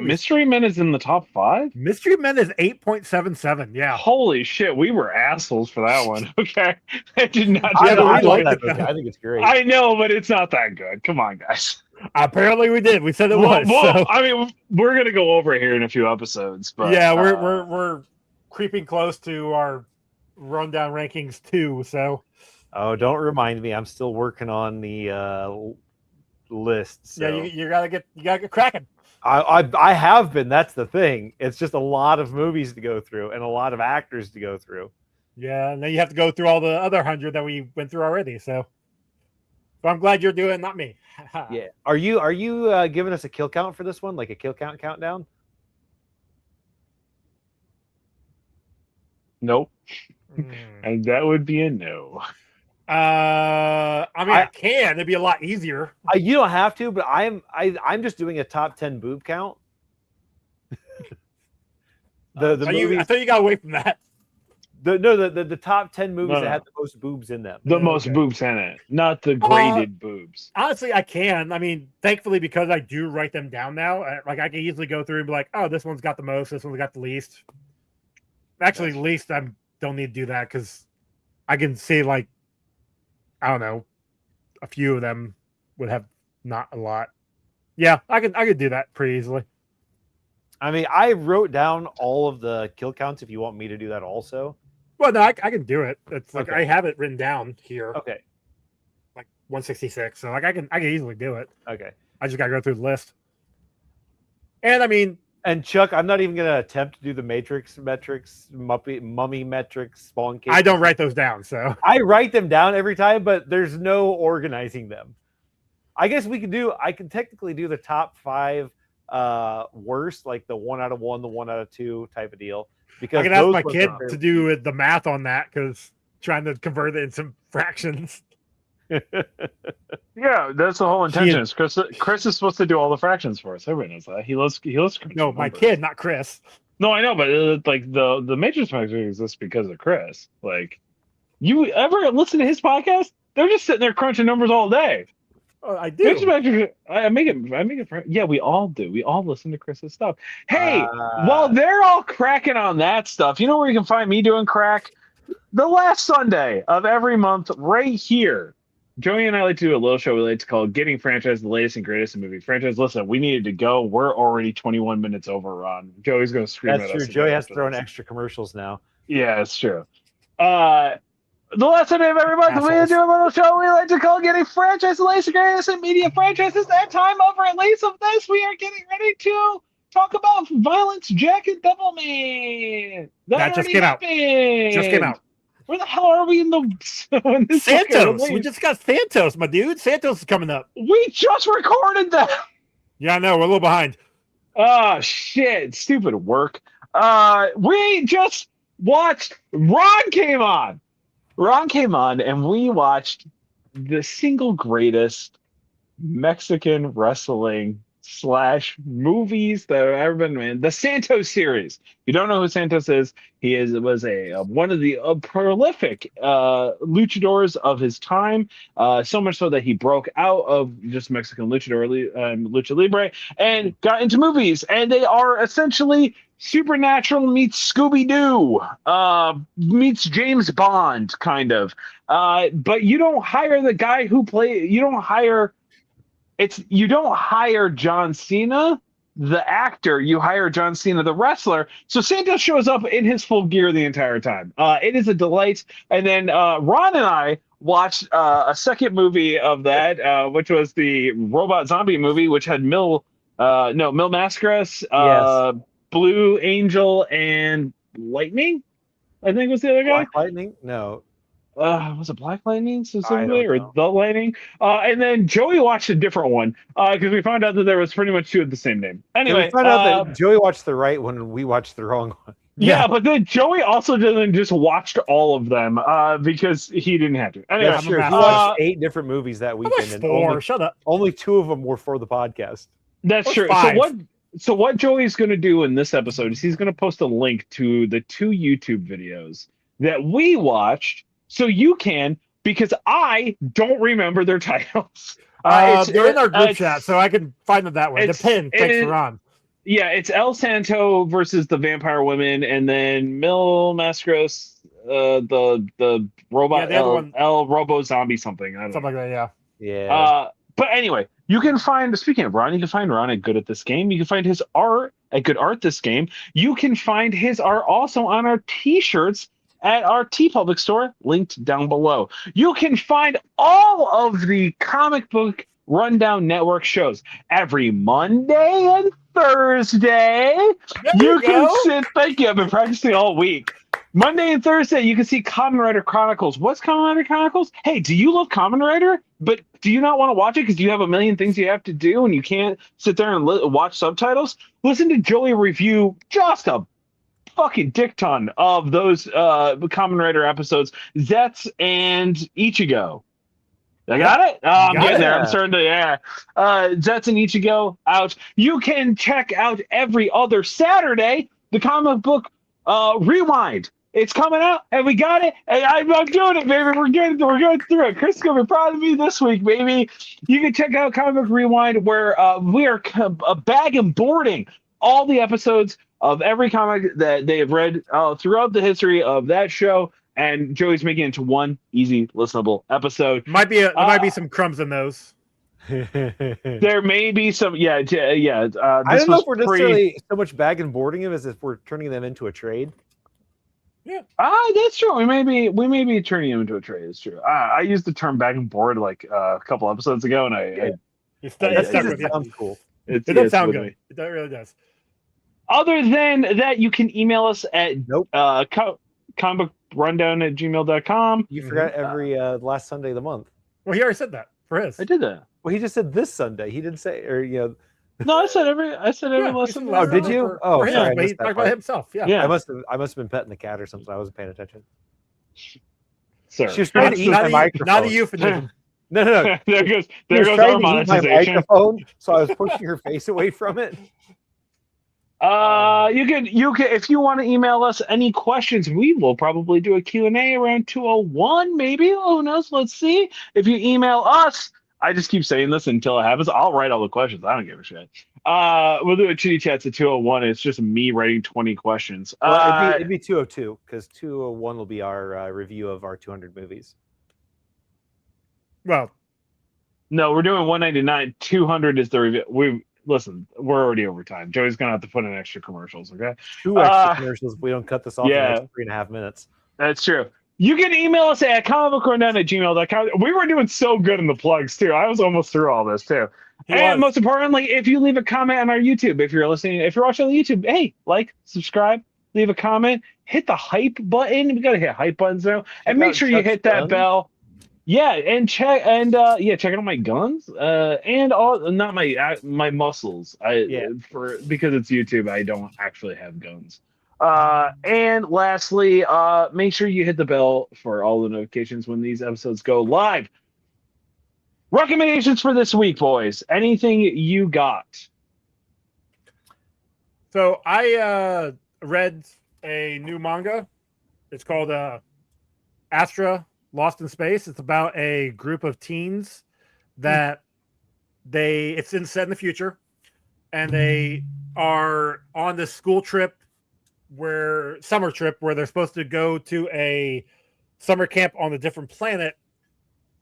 Speaker 2: Mystery Men is in the top 5?
Speaker 1: Mystery Men is 8.77. Yeah.
Speaker 2: Holy shit, we were assholes for that one. Okay. I did not.
Speaker 3: I love that movie. I think it's great.
Speaker 2: I know, but it's not that good. Come on, guys.
Speaker 1: Apparently we did. We said it was.
Speaker 2: So. I mean, we're gonna go over here in a few episodes, but
Speaker 1: yeah, we're creeping close to our rundown rankings too. So,
Speaker 3: don't remind me. I'm still working on the list. So.
Speaker 1: Yeah, you gotta get cracking.
Speaker 3: I have been. That's the thing. It's just a lot of movies to go through and a lot of actors to go through.
Speaker 1: Yeah, and then you have to go through all the other 100 that we went through already. So. But I'm glad you're doing it, not me.
Speaker 3: Yeah. Are you giving us a kill count for this one, like a kill count countdown?
Speaker 2: Nope. And that would be a no.
Speaker 1: I mean, I can. It'd be a lot easier.
Speaker 3: You don't have to, but I'm just doing a top 10 boob count. the movie.
Speaker 1: I thought you got away from that.
Speaker 3: The top 10 movies that have the most boobs in them.
Speaker 2: The most boobs in it, not the graded boobs.
Speaker 1: Honestly, I can. I mean, thankfully, because I do write them down now, like I can easily go through and be like, oh, this one's got the most, this one's got the least. Actually, least I don't need to do that because I can see, like, I don't know, a few of them would have not a lot. Yeah, I could do that pretty easily.
Speaker 3: I mean, I wrote down all of the kill counts if you want me to do that also.
Speaker 1: Well, no, I can do it. It's like I have it written down here.
Speaker 3: Okay.
Speaker 1: Like 166. So like I can easily do it.
Speaker 3: Okay.
Speaker 1: I just gotta go through the list. And I mean,
Speaker 3: and Chuck, I'm not even gonna attempt to do the matrix metrics, mummy metrics, spawn case.
Speaker 1: I don't write those down, so
Speaker 3: I write them down every time, but there's no organizing them. I guess I can technically do the top 5 worst, like the 1 out of 1, the 1 out of 2 type of deal. Because
Speaker 1: I can ask my kid to do the math on that because trying to convert it into fractions.
Speaker 2: Yeah, that's the whole intention. Chris is supposed to do all the fractions for us. Everybody knows that. He loves.
Speaker 1: No, my kid, not Chris.
Speaker 2: No, I know, but like the matrix metric exists because of Chris. Like, you ever listen to his podcast? They're just sitting there crunching numbers all day.
Speaker 1: Oh, I do.
Speaker 2: I make it. Yeah, we all do. We all listen to Chris's stuff. Hey, while they're all cracking on that stuff, you know where you can find me doing crack? The last Sunday of every month, right here. Joey and I like to do a little show we like to call Getting Franchise, the latest and greatest in movie franchise. Listen, we needed to go. We're already 21 minutes over, Ron. Joey's going to scream at us.
Speaker 3: That's true. Joey has to throw in extra commercials now.
Speaker 2: Yeah, it's true. The last Sunday of every month, we do a little show we like to call Getting Franchise, the latest and greatest in media franchises. That time of release of this, we are getting ready to talk about Violence Jack and Devilman.
Speaker 1: That just came out. Just came out.
Speaker 2: Where the hell are we in the
Speaker 1: Santos? We just got Santos, my dude. Santos is coming up.
Speaker 2: We just recorded that.
Speaker 1: Yeah, I know. We're a little behind.
Speaker 2: Oh, shit. Stupid work. We just watched Ron came on, and we watched the single greatest Mexican wrestling / movies that have ever been made. The Santos series. If you don't know who Santos is, he was one of the prolific luchadors of his time. So much so that he broke out of just Mexican lucha libre and got into movies. And they are essentially Supernatural meets Scooby-Doo, meets James Bond, kind of. But you don't hire the guy who you don't hire John Cena, the actor. You hire John Cena, the wrestler. So Santos shows up in his full gear the entire time. It is a delight. And then Ron and I watched a second movie of that, which was the robot zombie movie, which had Mil Mascaras,
Speaker 3: yes.
Speaker 2: Blue Angel, and Lightning, I think was the other guy.
Speaker 3: Black Lightning? No.
Speaker 2: Was it Black Lightning specifically, or The Lightning? And then Joey watched a different one because we found out that there was pretty much 2 of the same name. Anyway,
Speaker 3: we found out that Joey watched the right one and we watched the wrong one.
Speaker 2: Yeah, but then Joey also didn't just watched all of them because he didn't have to. Anyway,
Speaker 3: yeah, sure. He watched 8 different movies that weekend, and
Speaker 1: 4. Shut up.
Speaker 3: Only 2 of them were for the podcast.
Speaker 2: That's true.
Speaker 1: 5.
Speaker 2: So what Joey's going to do in this episode is he's going to post a link to the 2 YouTube videos that we watched, so you can, because I don't remember their titles.
Speaker 1: They're in our group chat, so I can find them that way. The pin, thanks for Ron.
Speaker 2: Yeah, it's El Santo versus the Vampire Women, and then Mil Mascaras, the robot, El Robo Zombie something. I don't know.
Speaker 1: Something like that, yeah.
Speaker 2: Yeah. But anyway, you can find, speaking of Ron, you can find Ron at Good at This Game. You can find his art at Good Art This Game. You can find his art also on our t-shirts at our TeePublic store, linked down below. You can find all of the Comic Book Rundown Network shows every Monday and Thursday.
Speaker 1: There you
Speaker 2: can sit. Thank you. I've been practicing all week. Monday and Thursday, you can see Kamen Rider Chronicles. What's Kamen Rider Chronicles? Hey, do you love Kamen Rider, but do you not want to watch it because you have a million things you have to do and you can't sit there and watch subtitles? Listen to Joey review just a fucking dick ton of those Kamen Rider episodes, Zets and Ichigo. I got it? Oh, I'm getting there. I'm starting to, Zets and Ichigo out. You can check out every other Saturday the comic book Rewind. It's coming out, and we got it. And I'm doing it, baby. We're going through it. Chris is going to be proud of me this week, baby. You can check out Comic Book Rewind, where we are bag and boarding all the episodes of every comic that they have read throughout the history of that show. And Joey's making it into one easy, listenable episode.
Speaker 1: Might be some crumbs in those.
Speaker 2: There may be some,
Speaker 3: I don't know if we're necessarily so much bag and boarding them as if we're turning them into a trade.
Speaker 2: Yeah, that's true. We may be turning them into a trade. It's true. I used the term bag and board like a couple episodes ago, and
Speaker 1: it sounds cool.
Speaker 2: It
Speaker 1: does sound good. It really does.
Speaker 2: Other than that, you can email us at comicbookrundown@gmail.com.
Speaker 3: You forgot every last Sunday of the month.
Speaker 1: Well, he already said that for his.
Speaker 2: I did that.
Speaker 3: Well, he just said this Sunday. He didn't say,
Speaker 2: No, I said every last Sunday.
Speaker 3: Oh, did you?
Speaker 1: Sorry, but he talked about himself. Yeah.
Speaker 3: I must have been petting the cat or something. I wasn't paying attention.
Speaker 2: Sir,
Speaker 3: she was trying to eat my microphone.
Speaker 1: Not a euphemism.
Speaker 3: No.
Speaker 2: there goes our monetization.
Speaker 3: So I was pushing her face away from it.
Speaker 2: You can if you want to email us any questions, we will probably do a Q&A around 201, maybe. Who knows? Let's see. If you email us, I just keep saying this until it happens. I'll write all the questions. I don't give a shit. We'll do a chitty chats at 201. It's just me writing 20 questions.
Speaker 3: Well, it'd be 202 because 201 will be our review of our 200 movies.
Speaker 1: Well,
Speaker 2: no, we're doing 199. 200 is the review. Listen, we're already over time. Joey's gonna have to put in extra commercials. Okay,
Speaker 3: 2 extra commercials. If we don't cut this off in the next 3.5 minutes.
Speaker 2: That's true. You can email us at comicbookrundown@gmail.com. We were doing so good in the plugs too. I was almost through all this too. And most importantly, if you leave a comment on our YouTube, if you're watching on YouTube, hey, like, subscribe, leave a comment, hit the hype button. We gotta hit hype buttons now, and make sure you hit that bell. Yeah, and check out my guns, and all not my muscles. Because it's YouTube, I don't actually have guns. And lastly, make sure you hit the bell for all the notifications when these episodes go live. Recommendations for this week, boys. Anything you got?
Speaker 1: So I read a new manga. It's called Astra Lost in Space. It's about a group of teens that it's set in the future, and they are on this summer trip where they're supposed to go to a summer camp on a different planet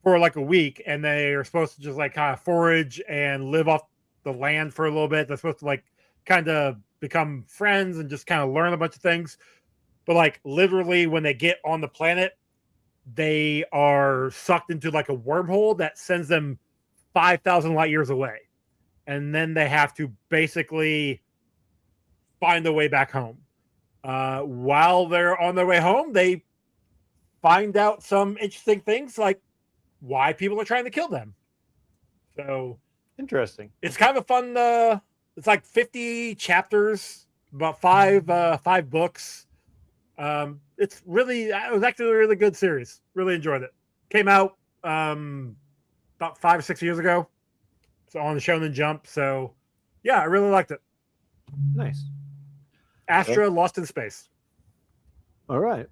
Speaker 1: for like a week, and they are supposed to just like kind of forage and live off the land for a little bit. They're supposed to like kind of become friends and just kind of learn a bunch of things. But like literally when they get on the planet, they are sucked into like a wormhole that sends them 5,000 light years away. And then they have to basically find their way back home. While they're on their way home, they find out some interesting things like why people are trying to kill them. So
Speaker 3: interesting.
Speaker 1: It's kind of a fun, it's like 50 chapters, about five books. It was actually a really good series. Really enjoyed it. Came out about 5 or 6 years ago. So on the Shonen Jump. So yeah, I really liked it.
Speaker 3: Nice.
Speaker 1: Astra Lost in Space.
Speaker 3: All right.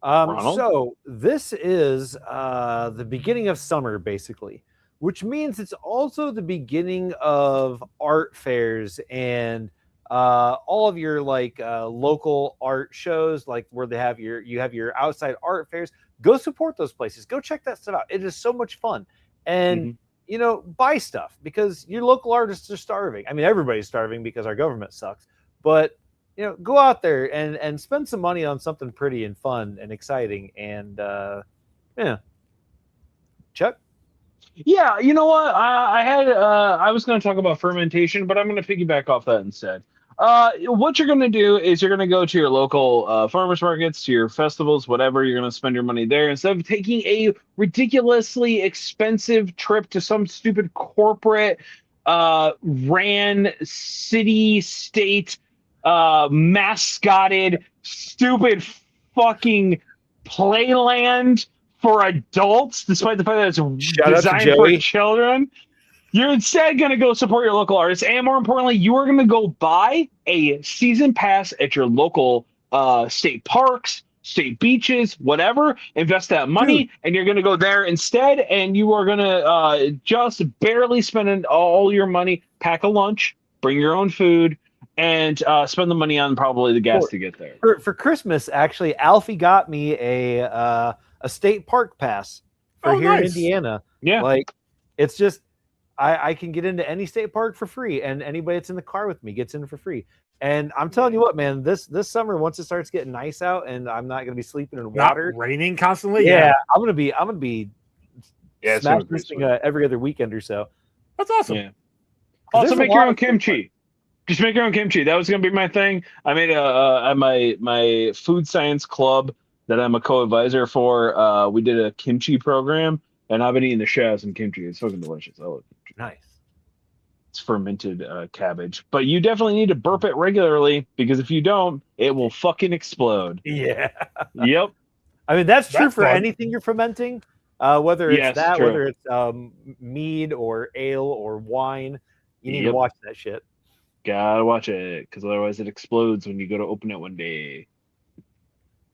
Speaker 3: So this is the beginning of summer, basically, which means it's also the beginning of art fairs and all of your like local art shows, like where you have your outside art fairs. Go support those places. Go check that stuff out. It is so much fun. And buy stuff because your local artists are starving. I mean, everybody's starving because our government sucks. But go out there and spend some money on something pretty and fun and exciting. And Chuck.
Speaker 2: Yeah, you know what? I was going to talk about fermentation, but I'm going to piggyback off that instead. What you're going to do is you're going to go to your local farmers markets, to your festivals, whatever. You're going to spend your money there instead of taking a ridiculously expensive trip to some stupid corporate ran city state mascotted stupid fucking playland for adults, despite the fact that it's designed for children. You're instead going to go support your local artists, and more importantly, you are going to go buy a season pass at your local state parks, state beaches, whatever. Invest that money, and you're going to go there instead, and you are going to just barely spend all your money, pack a lunch, bring your own food, and spend the money on probably the gas to get there.
Speaker 3: For Christmas, actually, Alfie got me a state park pass for here in Indiana.
Speaker 2: Yeah,
Speaker 3: like it's just I can get into any state park for free, and anybody that's in the car with me gets in for free. And I'm telling you what, man, this summer, once it starts getting nice out, and I'm not going to be sleeping in water,
Speaker 1: not raining constantly.
Speaker 3: Yeah, I'm gonna be smash this thing every other weekend or so.
Speaker 1: That's awesome.
Speaker 2: Yeah. Also, make your own kimchi. Just make your own kimchi. That was going to be my thing. I made at my food science club that I'm a co-advisor for. We did a kimchi program, and I've been eating the shit out of some kimchi. It's fucking delicious. I love kimchi.
Speaker 3: Nice.
Speaker 2: It's fermented cabbage, but you definitely need to burp it regularly, because if you don't, it will fucking explode.
Speaker 3: Yeah.
Speaker 2: Yep.
Speaker 3: I mean, that's true for anything you're fermenting, whether it's whether it's mead or ale or wine. You need to watch that shit.
Speaker 2: Gotta watch it, because otherwise it explodes when you go to open it one day.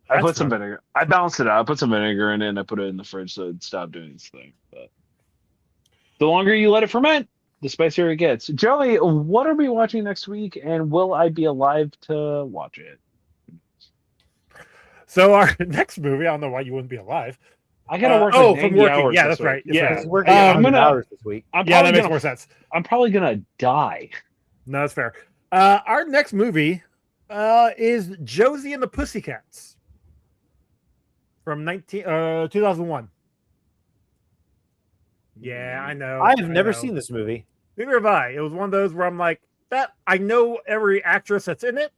Speaker 2: I put some vinegar. I balanced it out. I put some vinegar in it, and I put it in the fridge so it stopped doing its thing. But the longer you let it ferment, the spicier it gets. Joey, what are we watching next week, and will I be alive to watch it?
Speaker 1: So our next movie, I don't know why you wouldn't be alive.
Speaker 2: I gotta work.
Speaker 1: From working. Yeah, that's right.
Speaker 3: Yeah, working hours this week.
Speaker 1: That makes more sense.
Speaker 2: I'm probably gonna die.
Speaker 1: No, that's fair. Our next movie is Josie and the Pussycats from 2001. Yeah, I know.
Speaker 3: I have never seen this movie.
Speaker 1: Neither have I. It was one of those where I'm like, that I know every actress that's in it,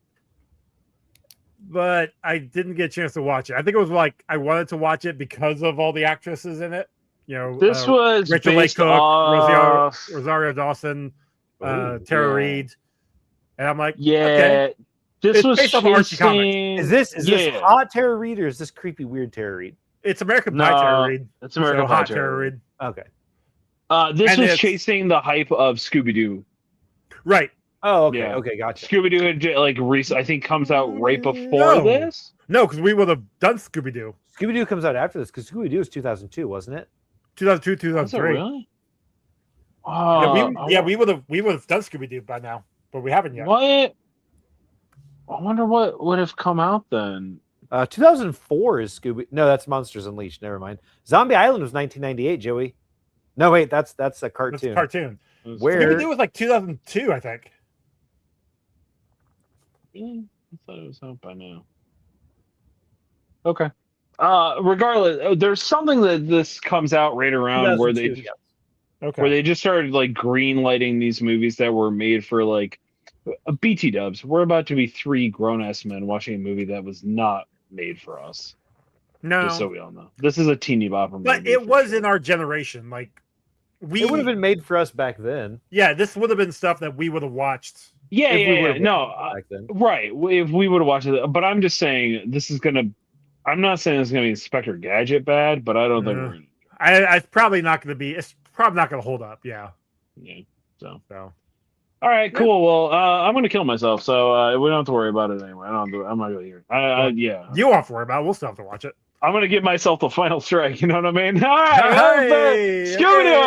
Speaker 1: but I didn't get a chance to watch it. I think it was like I wanted to watch it because of all the actresses in it. You know,
Speaker 2: this was
Speaker 1: Rachel Leigh Cook, Rosario Dawson, Tara Reid, and I'm like, okay.
Speaker 2: This was
Speaker 1: based off Archie comics.
Speaker 3: Is this hot Tara Reid, or is this creepy weird Tara Reid?
Speaker 1: It's American Pie Tara Reid.
Speaker 2: It's American Pie Tara Reid.
Speaker 3: Okay.
Speaker 2: This was chasing the hype of Scooby-Doo.
Speaker 1: Right.
Speaker 3: Oh, okay. Yeah. Okay, gotcha.
Speaker 2: Scooby-Doo, I think, comes out right before this.
Speaker 1: No, because we would have done Scooby-Doo.
Speaker 3: Scooby-Doo comes out after this, because Scooby-Doo is 2002, wasn't it?
Speaker 1: 2002, 2003.
Speaker 2: Really?
Speaker 1: We would have done Scooby-Doo by now, but we haven't yet.
Speaker 2: What? I wonder what would have come out then.
Speaker 3: 2004 is Scooby. No, that's Monsters Unleashed. Never mind. Zombie Island was 1998. Joey. No, wait, that's a cartoon.
Speaker 1: That's a cartoon.
Speaker 3: Where
Speaker 1: Scooby-Doo was like 2002, I think.
Speaker 2: I thought it was out by now. Okay. Regardless, there's something that this comes out right around where they just started like green lighting these movies that were made for like BT dubs. We're about to be 3 grown-ass men watching a movie that was not made for us.
Speaker 1: No.
Speaker 2: Just so we all know. This is a teeny bopper movie.
Speaker 1: But it was in our generation. Like
Speaker 3: it would have been made for us back then.
Speaker 1: Yeah, this would have been stuff that we would have watched.
Speaker 2: Back then. Right. If we would have watched it. But I'm just saying this is gonna I'm not saying it's gonna be Inspector Gadget bad, but I don't think we're gonna
Speaker 1: it's probably not gonna be it's probably not gonna hold up, yeah.
Speaker 2: Yeah. So all right, cool. Well, I'm going to kill myself, so we don't have to worry about it anyway. I'm not really here.
Speaker 1: You won't have to worry about it. We'll still have to watch it.
Speaker 2: I'm going to give myself the final strike. You know what I mean? All right.
Speaker 1: Hey,
Speaker 2: Scooby-Doo.